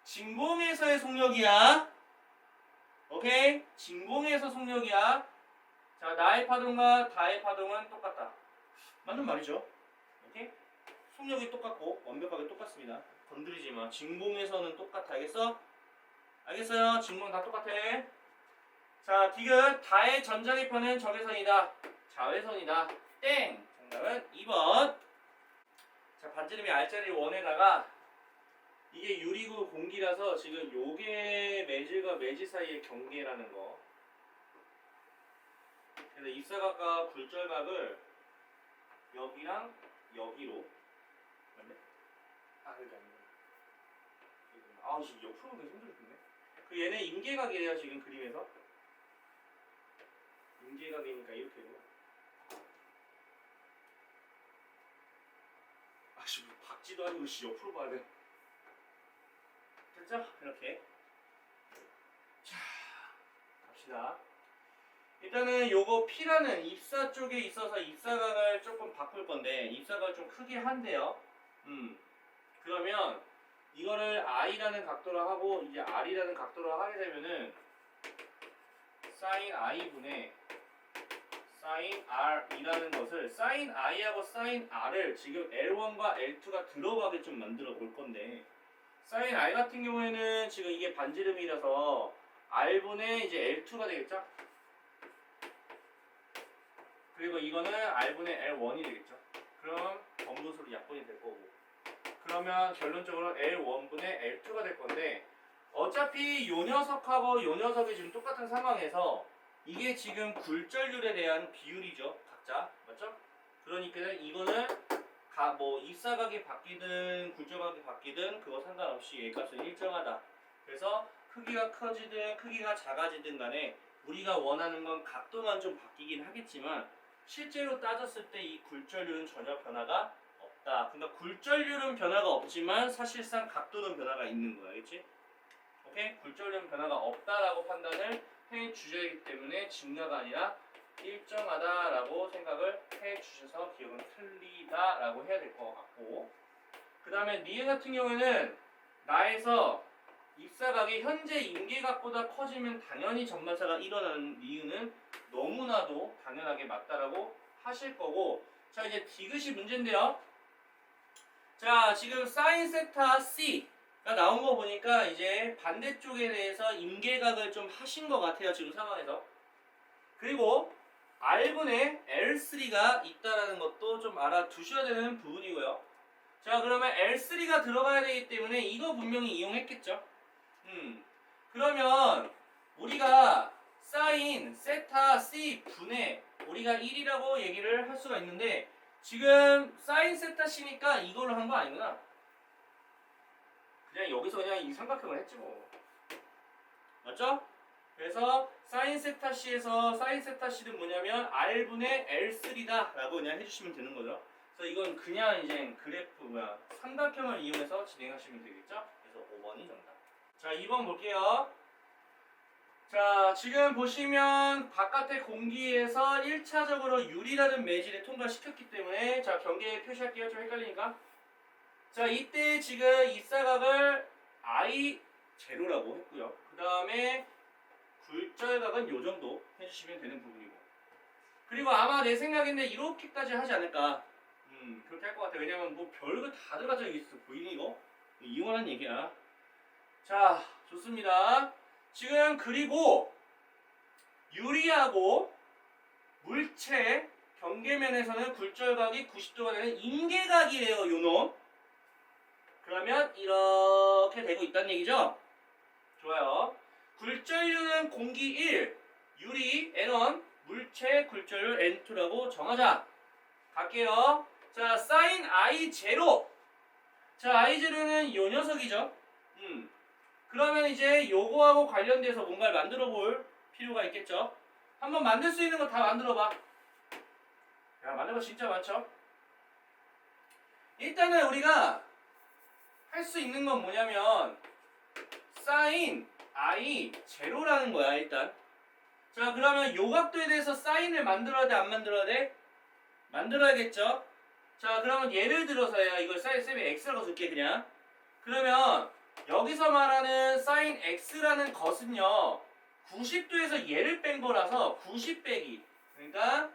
[SPEAKER 1] 진공에서의 속력이야. 오케이? 진공에서 속력이야. 자, 나의 파동과 다의 파동은 똑같다. 맞는 말이죠. 오케이? 속력이 똑같고 완벽하게 똑같습니다. 건드리지 마. 진공에서는 똑같아. 알겠어? 알겠어요? 진공 다 똑같아. 자, 디귿 다의 전자기표는 적외선이다. 자외선이다. 땡! 정답은 2번. 자, 반지름이 R자리 원에다가 이게 유리고 공기라서 지금 요게 매질과 매질 사이의 경계라는 거. 그래서 입사각과 굴절각을 여기랑 여기로. 맞네? 그러니까 지금 옆으로 보기 힘들겠네. 그 얘네 임계각이래요 지금 그림에서. 임계각이니까 이렇게 되고. 뭐 박지도 아니고 옆으로 봐야 돼. 됐죠? 이렇게. 자, 갑시다. 일단은 요거 P라는 입사 쪽에 있어서 입사각을 조금 바꿀 건데 입사각을 좀 크게 한대요. 그러면 이거를 I라는 각도로 하고 이제 R이라는 각도로 하게 되면은 sin I분의 sin R이라는 것을 sin I하고 sin R을 지금 L1과 L2가 들어가게끔 만들어 볼 건데 sin I 같은 경우에는 지금 이게 반지름이라서 R분의 이제 L2가 되겠죠? 그리고 이거는 R분의 L1이 되겠죠? 그럼 번분수로 약분이 될 거고 그러면 결론적으로 L1분의 L2가 될 건데 어차피 요 녀석하고 요 녀석이 지금 똑같은 상황에서 이게 지금 굴절률에 대한 비율이죠. 각자. 맞죠? 그러니까 이거는 뭐 입사각이 바뀌든 굴절각이 바뀌든 그거 상관없이 얘 값은 일정하다. 그래서 크기가 커지든 크기가 작아지든 간에 우리가 원하는 건 각도만 좀 바뀌긴 하겠지만 실제로 따졌을 때 이 굴절률은 전혀 변화가 없다. 그러니까 굴절률은 변화가 없지만 사실상 각도는 변화가 있는 거야. 알겠지? 오케이? 굴절률은 변화가 없다라고 판단을 해 주셔야기 때문에 증가가 아니라 일정하다라고 생각을 해 주셔서 기억은 틀리다라고 해야 될 것 같고 그 다음에 니은 같은 경우에는 나에서 입사각이 현재 임계각보다 커지면 당연히 전반사가 일어나는 니은은 너무나도 당연하게 맞다라고 하실 거고 자 이제 디귿이 문제인데요. 자 지금 sin 세타 C가 나온 거 보니까 이제 반대쪽에 대해서 임계각을 좀 하신 것 같아요. 지금 상황에서. 그리고 R분의 L3가 있다라는 것도 좀 알아두셔야 되는 부분이고요. 자 그러면 L3가 들어가야 되기 때문에 이거 분명히 이용했겠죠. 그러면 우리가 sin 세타 C 분의 우리가 1이라고 얘기를 할 수가 있는데 지금 sin 세타 C니까 이걸로 한 거 아니구나. 그냥 여기서 그냥 이 삼각형을 했지 뭐. 맞죠? 그래서 sin 세타 C에서 sin 세타 C는 뭐냐면 R분의 L3다 라고 그냥 해주시면 되는 거죠. 그래서 이건 그냥 이제 삼각형을 이용해서 진행하시면 되겠죠? 그래서 5번이 정답. 자 2번 볼게요. 자 지금 보시면 바깥의 공기에서 1차적으로 유리라는 매질에 통과시켰기 때문에 자 경계 표시할게요. 좀 헷갈리니까. 자 이때 지금 입사각을 I0라고 했고요. 그 다음에 굴절각은 요 정도 해주시면 되는 부분이고 그리고 아마 내 생각인데 이렇게까지 하지 않을까. 그렇게 할 것 같아. 왜냐면 뭐 별거 다 들어가져 있어. 보이니 이거? 이용하는 얘기야. 자, 좋습니다. 지금 그리고 유리하고 물체 경계면에서는 굴절각이 90도가 되는 임계각이래요. 요놈. 그러면 이렇게 되고 있다는 얘기죠? 좋아요. 굴절률은 공기 1, 유리 N1, 물체 굴절률 N2라고 정하자. 갈게요. 자, 사인 I0. 자, I0는 요 녀석이죠. 그러면 이제 요거하고 관련돼서 뭔가를 만들어 볼 필요가 있겠죠. 한번 만들 수 있는 거 다 만들어 봐. 야, 만들 거 진짜 많죠? 일단은 우리가 할 수 있는 건 뭐냐면 사인 I 제로라는 거야, 일단. 자, 그러면 요 각도에 대해서 사인을 만들어야 돼, 안 만들어야 돼? 만들어야겠죠? 자, 그러면 예를 들어서요. 이걸 쌤이 x라고 줄게, 그냥. 그러면 여기서 말하는 사인 x라는 것은요. 90도에서 얘를 뺀 거라서 90 빼기. 그러니까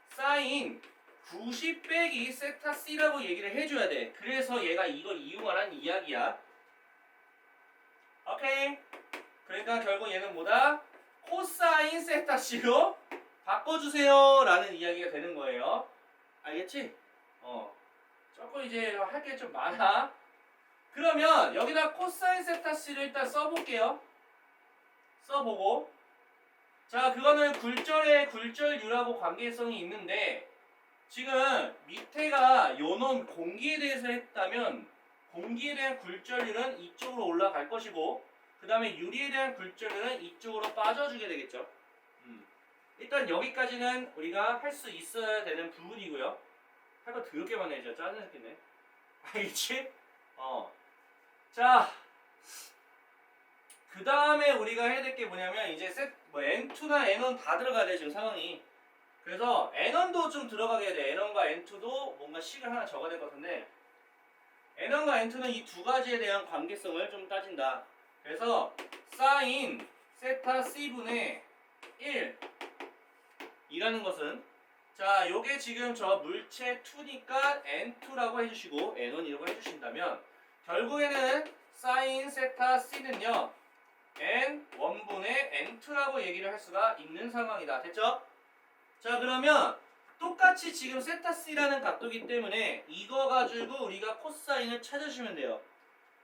[SPEAKER 1] 사인 90 빼기 세타 c라고 얘기를 해줘야 돼. 그래서 얘가 이걸 이용하라는 이야기야. 오케이. 그러니까 결국 얘는 뭐다? 코사인 세타 c로 바꿔주세요 라는 이야기가 되는 거예요. 알겠지? 조금 이제 할 게 좀 많아. 그러면 여기다 코사인 세타 c를 일단 써볼게요. 써보고. 자, 그거는 굴절의 굴절률하고 관계성이 있는데 지금 밑에가 요놈 공기에 대해서 했다면 공기에 대한 굴절률은 이쪽으로 올라갈 것이고 그 다음에 유리에 대한 굴절률은 이쪽으로 빠져주게 되겠죠. 일단 여기까지는 우리가 할 수 있어야 되는 부분이고요. 할 거 더럽게 많네. 진짜 짜증나겠네. 알겠지? 자, 그 다음에 우리가 해야 될 게 뭐냐면 이제 N2나 N1 다 들어가야 돼 지금 상황이. 그래서 N1도 좀 들어가게 돼. N1과 N2도 뭔가 식을 하나 적어야 될 것 같은데 N1과 N2는 이 두 가지에 대한 관계성을 좀 따진다. 그래서 사인 세타 C분의 1 이라는 것은 자, 요게 지금 저 물체 2니까 N2라고 해주시고 N1이라고 해주신다면 결국에는 사인 세타 C는요 N1분의 N2라고 얘기를 할 수가 있는 상황이다. 됐죠? 자, 그러면 똑같이 지금 세타 C라는 각도기 때문에 이거 가지고 우리가 코사인을 찾아주시면 돼요.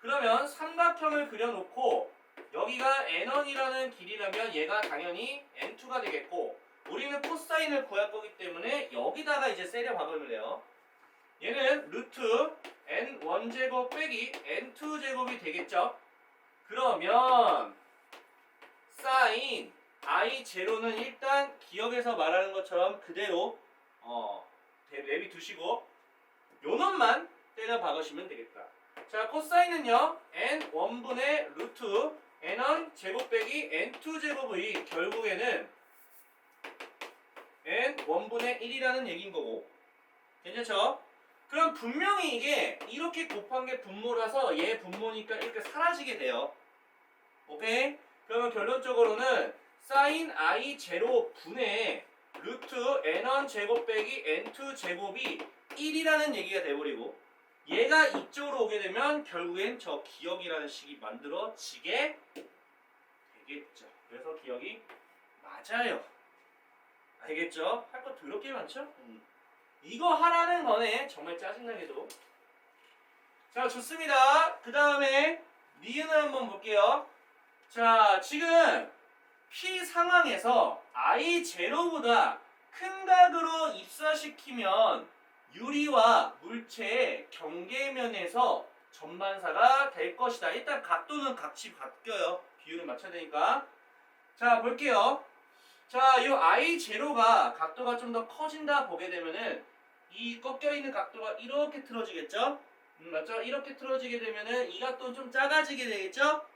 [SPEAKER 1] 그러면 삼각형을 그려놓고 여기가 N1이라는 길이라면 얘가 당연히 N2가 되겠고 우리는 코사인을 구할 거기 때문에 여기다가 이제 세려 박으면 돼요. 얘는 루트 N1제곱 빼기 N2제곱이 되겠죠? 그러면 사인 I0는 일단 기억에서 말하는 것처럼 그대로 내비 두시고 요놈만 때려 박으시면 되겠다. 자, 코사인은요 N1분의 루트 N1 제곱 빼기 N2 제곱의 결국에는 N1분의 1이라는 얘기인 거고 괜찮죠? 그럼 분명히 이게 이렇게 곱한 게 분모라서 얘 분모니까 이렇게 사라지게 돼요. 오케이? 그러면 결론적으로는 사인 I0 분의 루트 N1 제곱 빼기 N2 제곱이 1이라는 얘기가 돼버리고 얘가 이쪽으로 오게 되면 결국엔 저 기억이라는 식이 만들어지게 되겠죠. 그래서 기억이 맞아요. 알겠죠? 할 거 더럽게 많죠? 이거 하라는 거네. 정말 짜증나게도. 자, 좋습니다. 그 다음에 니은을 한번 볼게요. 자, 지금 P 상황에서 I0보다 큰 각으로 입사시키면 유리와 물체의 경계면에서 전반사가 될 것이다. 일단 각도는 같이 바뀌어요. 비율을 맞춰야 되니까. 자, 볼게요. 자, 이 I0가 각도가 좀 더 커진다 보게 되면은 이 꺾여있는 각도가 이렇게 틀어지겠죠? 맞죠? 이렇게 틀어지게 되면은 이 각도는 좀 작아지게 되겠죠?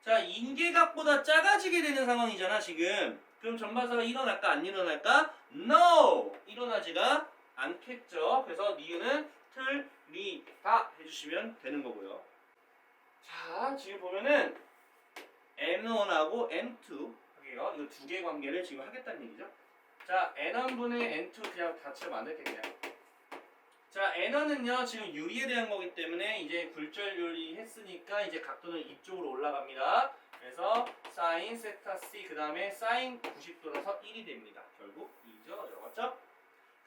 [SPEAKER 1] 자, 인계각보다 작아지게 되는 상황이잖아, 지금. 그럼 전반사가 일어날까, 안 일어날까? No! 일어나지가 않겠죠. 그래서 니은은 틀리다 해주시면 되는 거고요. 자, 지금 보면은 M1하고 M2 이거 두 개의 관계를 지금 하겠다는 얘기죠. 자, n1분의 n2 그냥 같이 만들게 그냥. 자, n원은요 지금 유리에 대한 거기 때문에 이제 굴절유리 했으니까 이제 각도는 이쪽으로 올라갑니다. 그래서 사인 세타 c 그 다음에 사인 90도라서 1이 됩니다. 결국 2죠. 맞죠?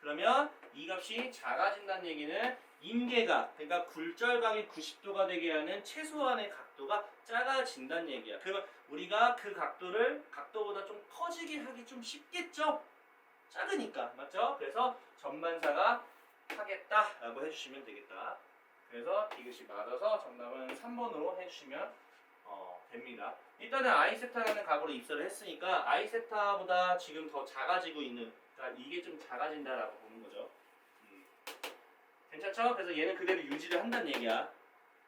[SPEAKER 1] 그러면 이 값이 작아진다는 얘기는 임계각, 그러니까 굴절각이 90도가 되게 하는 최소한의 각도가 작아진다는 얘기야. 그러면 우리가 그 각도를 각도보다 좀 커지게 하기 좀 쉽겠죠? 작으니까. 맞죠? 그래서 전반사가 하겠다라고 해주시면 되겠다. 그래서 디귿이 맞아서 정답은 3번으로 해주시면 됩니다. 일단은 아이세타라는 각으로 입사를 했으니까 아이세타보다 지금 더 작아지고 있는, 그러니까 이게 좀 작아진다라고 보는 거죠. 괜찮죠? 그래서 얘는 그대로 유지를 한다는 얘기야.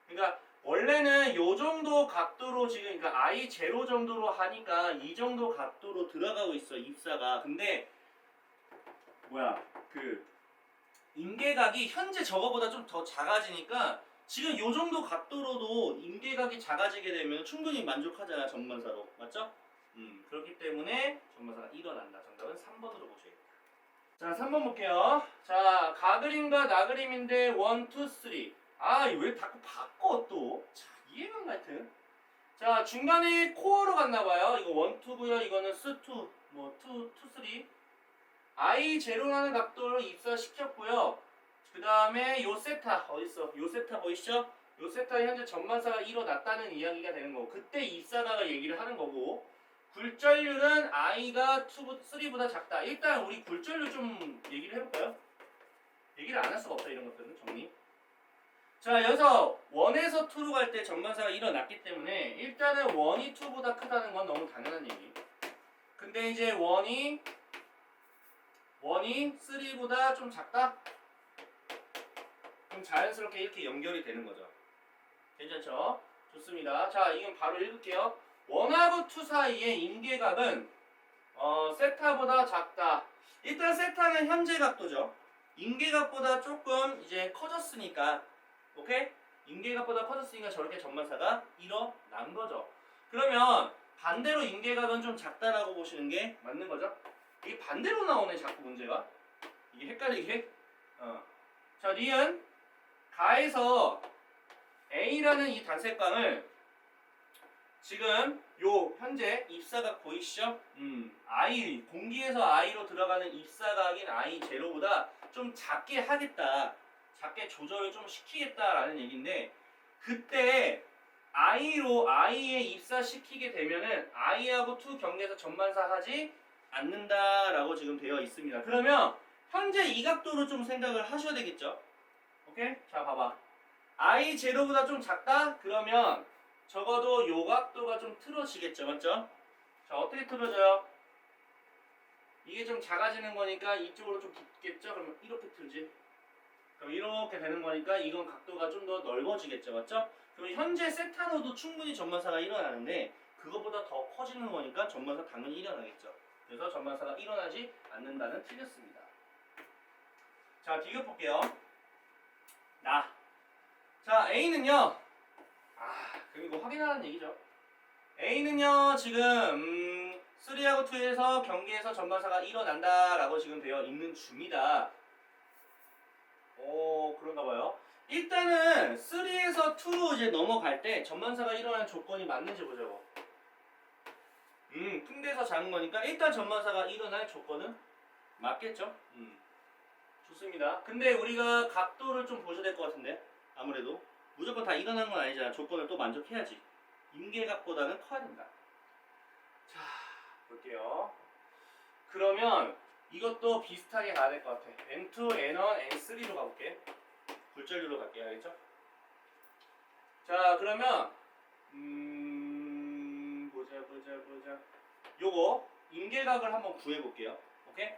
[SPEAKER 1] 그러니까 원래는 요 정도 각도로 지금, 그러니까 I 제로 정도로 하니까 이 정도 각도로 들어가고 있어 입사가. 근데 뭐야 그 임계각이 현재 저거보다 좀 더 작아지니까 지금 요 정도 각도로도 임계각이 작아지게 되면 충분히 만족하잖아 전반사로. 맞죠? 그렇기 때문에 전반사가 일어난다. 정답은 3번으로 보셔야겠다. 자, 3번 볼게요. 자, 가그림과 나그림인데 1, 2, 3. 아, 왜 자꾸 바꿔 또? 자, 이해가 안 가, 하여튼. 자, 중간에 코어로 갔나봐요. 이거 1, 2고요. 이거는 S2, 뭐 2, 2, 3. I 제로라는 각도를 입사시켰고요. 그 다음에 요 세타 어딨어? 요 세타 보이시죠? 요 세타 현재 전반사가 일어났다는 이야기가 되는 거고, 그때 입사가가 얘기를 하는 거고, 굴절률은 I가 2, 3보다 작다. 일단 우리 굴절률 좀 얘기를 해볼까요? 얘기를 안 할 수가 없어 이런 것들은 정리. 자, 여기서 1에서 2로 갈 때 전반사가 일어났기 때문에 일단은 1이 2보다 크다는 건 너무 당연한 얘기. 근데 이제 1이 3보다 좀 작다? 그럼 자연스럽게 이렇게 연결이 되는 거죠. 괜찮죠? 좋습니다. 자, 이건 바로 읽을게요. 1하고 2 사이의 임계각은 세타보다 작다. 일단 세타는 현재 각도죠. 임계각보다 조금 이제 커졌으니까, 오케이? 임계각보다 커졌으니까 저렇게 전반사가 일어난 거죠. 그러면 반대로 임계각은 좀 작다라고 보시는 게 맞는 거죠. 이게 반대로 나오네 자꾸 문제가. 이게 헷갈리게. 자, 니은 가에서 A라는 이 단색광을 지금 요 현재 입사각 보이시죠? I 공기에서 I로 들어가는 입사각인 I 제로보다 좀 작게 하겠다, 작게 조절을 좀 시키겠다라는 얘기인데, 그때 I로 I에 입사시키게 되면은 I하고 2 경계에서 전반사 하지 않는다라고 지금 되어 있습니다. 그러면 현재 이 각도로 좀 생각을 하셔야 되겠죠? 오케이? 자, 봐봐. I 제로보다 좀 작다? 그러면 적어도 요 각도가 좀 틀어지겠죠, 맞죠? 자, 어떻게 틀어져요? 이게 좀 작아지는 거니까 이쪽으로 좀 붙겠죠? 그러면 이렇게 틀지. 그럼 이렇게 되는 거니까 이건 각도가 좀 더 넓어지겠죠, 맞죠? 그럼 현재 세타로도 충분히 전반사가 일어나는데 그것보다 더 커지는 거니까 전반사 당연히 일어나겠죠. 그래서 전반사가 일어나지 않는다는 틀렸습니다. 자, 디귿 볼게요. 자, A는요. 그럼 이거 확인하는 얘기죠. A는요 지금 3하고 2에서 경계에서 전반사가 일어난다라고 지금 되어 있는 중이다. 그런가 봐요. 일단은 3에서 2로 이제 넘어갈 때 전반사가 일어나는 조건이 맞는지 보자고. 큰 데서 작은 거니까 일단 전반사가 일어날 조건은 맞겠죠? 좋습니다. 근데 우리가 각도를 좀 보셔야 될 것 같은데, 아무래도 무조건 다 일어난 건 아니잖아. 조건을 또 만족해야지. 임계각보다는 커야 된다. 자, 볼게요. 그러면 이것도 비슷하게 가야 될 것 같아. N2, N1, N3로 가볼게. 굴절류로 갈게요. 알겠죠? 자, 그러면 보자. 요거 임계각을 한번 구해볼게요. 오케이?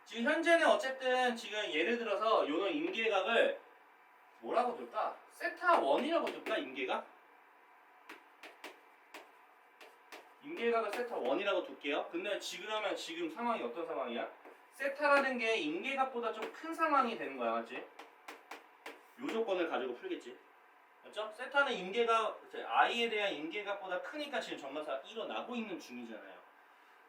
[SPEAKER 1] 지금 현재는 어쨌든 지금 예를 들어서 요런 임계각을 뭐라고 둘까? 세타 1이라고 둘까? 임계각? 임계각을 세타 1이라고 둘게요. 근데 지금 상황이 어떤 상황이야? 세타라는 게 임계각보다 좀 큰 상황이 되는 거야. 맞지? 요 조건을 가지고 풀겠지. 맞죠? 세타는 임계각, I에 대한 임계각보다 크니까 지금 전반사가 일어나고 있는 중이잖아요.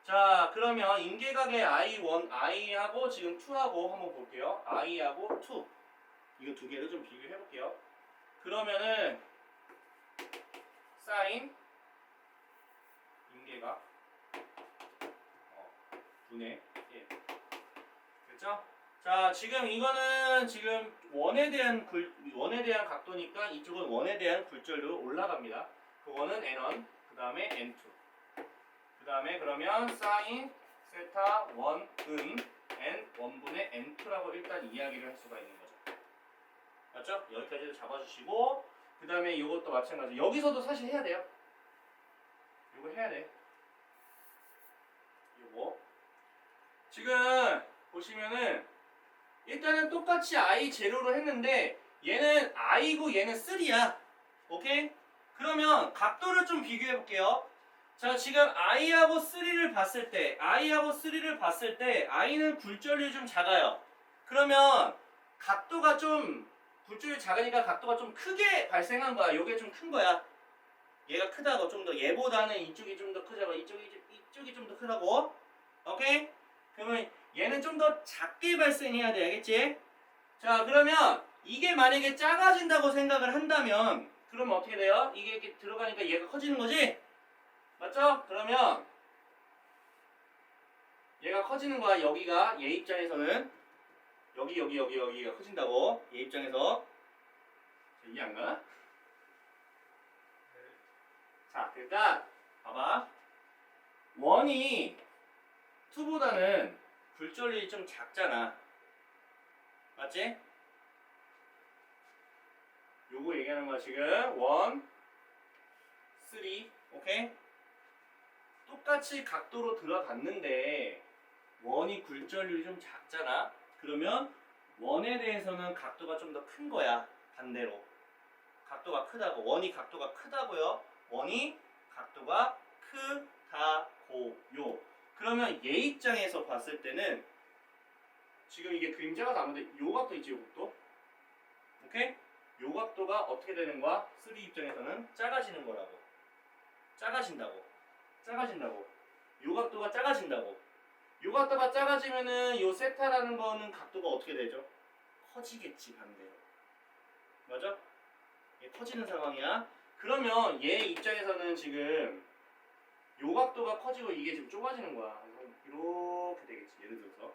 [SPEAKER 1] 자, 그러면 인계각의 I1, I하고 지금 2하고 한번 볼게요. I하고 2. 이거 두 개를 좀 비교해 볼게요. 그러면은 사인 인계각 분의 1. 됐죠? 자, 지금 이거는 지금 원에 대한 각도니까 이쪽은 원에 대한 굴절로 올라갑니다. 그거는 n1, 그 다음에 n2. 그 다음에 그러면 사인 세타 1은 n1분의 n2라고 일단 이야기를 할 수가 있는 거죠. 맞죠? 여기까지도 잡아주시고 그 다음에 이것도 마찬가지. 여기서도 사실 해야 돼요. 이거 해야 돼. 이거 지금 보시면은 일단은 똑같이 i 제로로 했는데 얘는 i고 얘는 3야. 오케이? 그러면 각도를 좀 비교해 볼게요. 자, 지금 i하고 3를 봤을 때 i는 굴절률이 좀 작아요. 그러면 각도가 좀 굴절률이 작으니까 각도가 좀 크게 발생한 거야. 요게 좀 큰 거야. 얘가 크다고, 좀 더 얘보다는 이쪽이 좀 더 크다고, 이쪽이 좀 더 크다고. 오케이? 그러면 얘는 좀 더 작게 발생해야 돼. 알겠지? 자, 그러면 이게 만약에 작아진다고 생각을 한다면 그러면 어떻게 돼요? 이게 이렇게 들어가니까 얘가 커지는 거지? 맞죠? 그러면 얘가 커지는 거야. 여기가 얘 입장에서는 여기가 커진다고. 얘 입장에서 이해 안 가나? 자, 그러니까 봐봐. 원이 2보다는 굴절률이 좀 작잖아. 맞지? 요거 얘기하는 거야 지금. 1, 3, 오케이? 똑같이 각도로 들어갔는데 원이 굴절률이 좀 작잖아. 그러면 원에 대해서는 각도가 좀 더 큰 거야. 반대로 각도가 크다고. 원이 각도가 크다고요. 원이 각도가 크다고요. 그러면 얘 입장에서 봤을 때는 지금 이게 그림자가 나오는데 요 각도 있지, 요 각도. 오케이? 요 각도가 어떻게 되는 거야? 3 입장에서는 작아지는 거라고. 작아진다고. 요 각도가 작아진다고. 요 각도가 작아지면은 요 세타라는 거는 각도가 어떻게 되죠? 커지겠지, 반대로. 맞아? 얘 커지는 상황이야. 그러면 얘 입장에서는 지금 요 각도가 커지고 이게 지금 좁아지는 거야. 그래서 이렇게 되겠지. 예를 들어서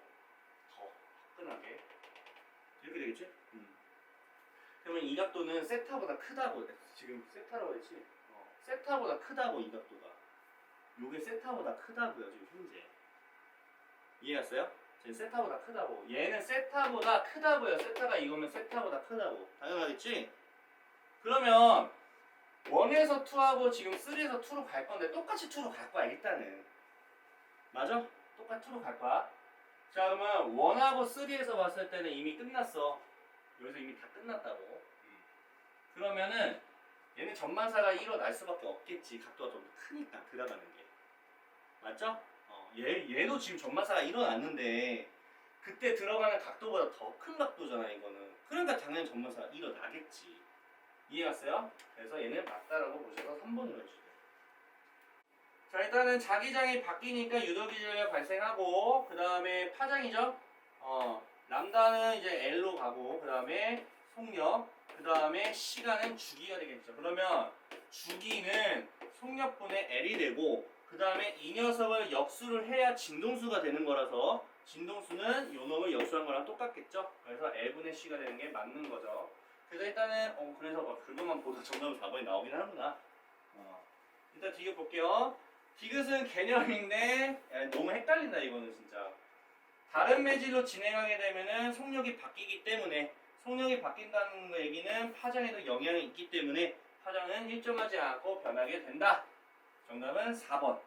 [SPEAKER 1] 더 화끈하게 이렇게 되겠지? 그러면 이 각도는 세타보다 크다고. 지금 세타라고 했지? 세타보다 크다고. 이 각도가 요게 세타보다 크다고요. 지금 현재 이해했어요? 지금 세타보다 크다고. 얘는 세타보다 크다고요. 세타가 이거면 세타보다 크다고. 당연하겠지? 그러면 1에서 2하고 지금 3에서 2로 갈 건데 똑같이 2로 갈 거야 일단은. 맞아? 똑같이 2로 갈 거야. 자, 그러면 1하고 3에서 봤을 때는 이미 끝났어. 여기서 이미 다 끝났다고. 그러면은 얘는 전만사가 1로 날 수밖에 없겠지. 각도가 좀 크니까 들어가는 게. 맞죠? 얘도 지금 전만사가 1로 났는데 그때 들어가는 각도보다 더 큰 각도잖아 이거는. 그러니까 당연히 전만사가 1로 나겠지. 이해갔어요? 그래서 얘는 맞다라고 보셔서 3번으로 해주세요. 자, 일단은 자기장이 바뀌니까 유도기절이 발생하고 그 다음에 파장이죠. 람다는 이제 L로 가고 그 다음에 속력, 그 다음에 시간은 주기가 되겠죠. 그러면 주기는 속력분의 L이 되고 그 다음에 이 녀석을 역수를 해야 진동수가 되는 거라서 진동수는 요 놈을 역수한 거랑 똑같겠죠. 그래서 L분의 C가 되는 게 맞는 거죠. 그래서 일단은 그래서 그것만 보다 정답은 4번이 나오긴 하구나. 일단 디귿 볼게요. 디귿은 개념인데 너무 헷갈린다 이거는 진짜. 다른 매질로 진행하게 되면은 속력이 바뀌기 때문에 속력이 바뀐다는 얘기는 파장에도 영향이 있기 때문에 파장은 일정하지 않고 변하게 된다. 정답은 4번.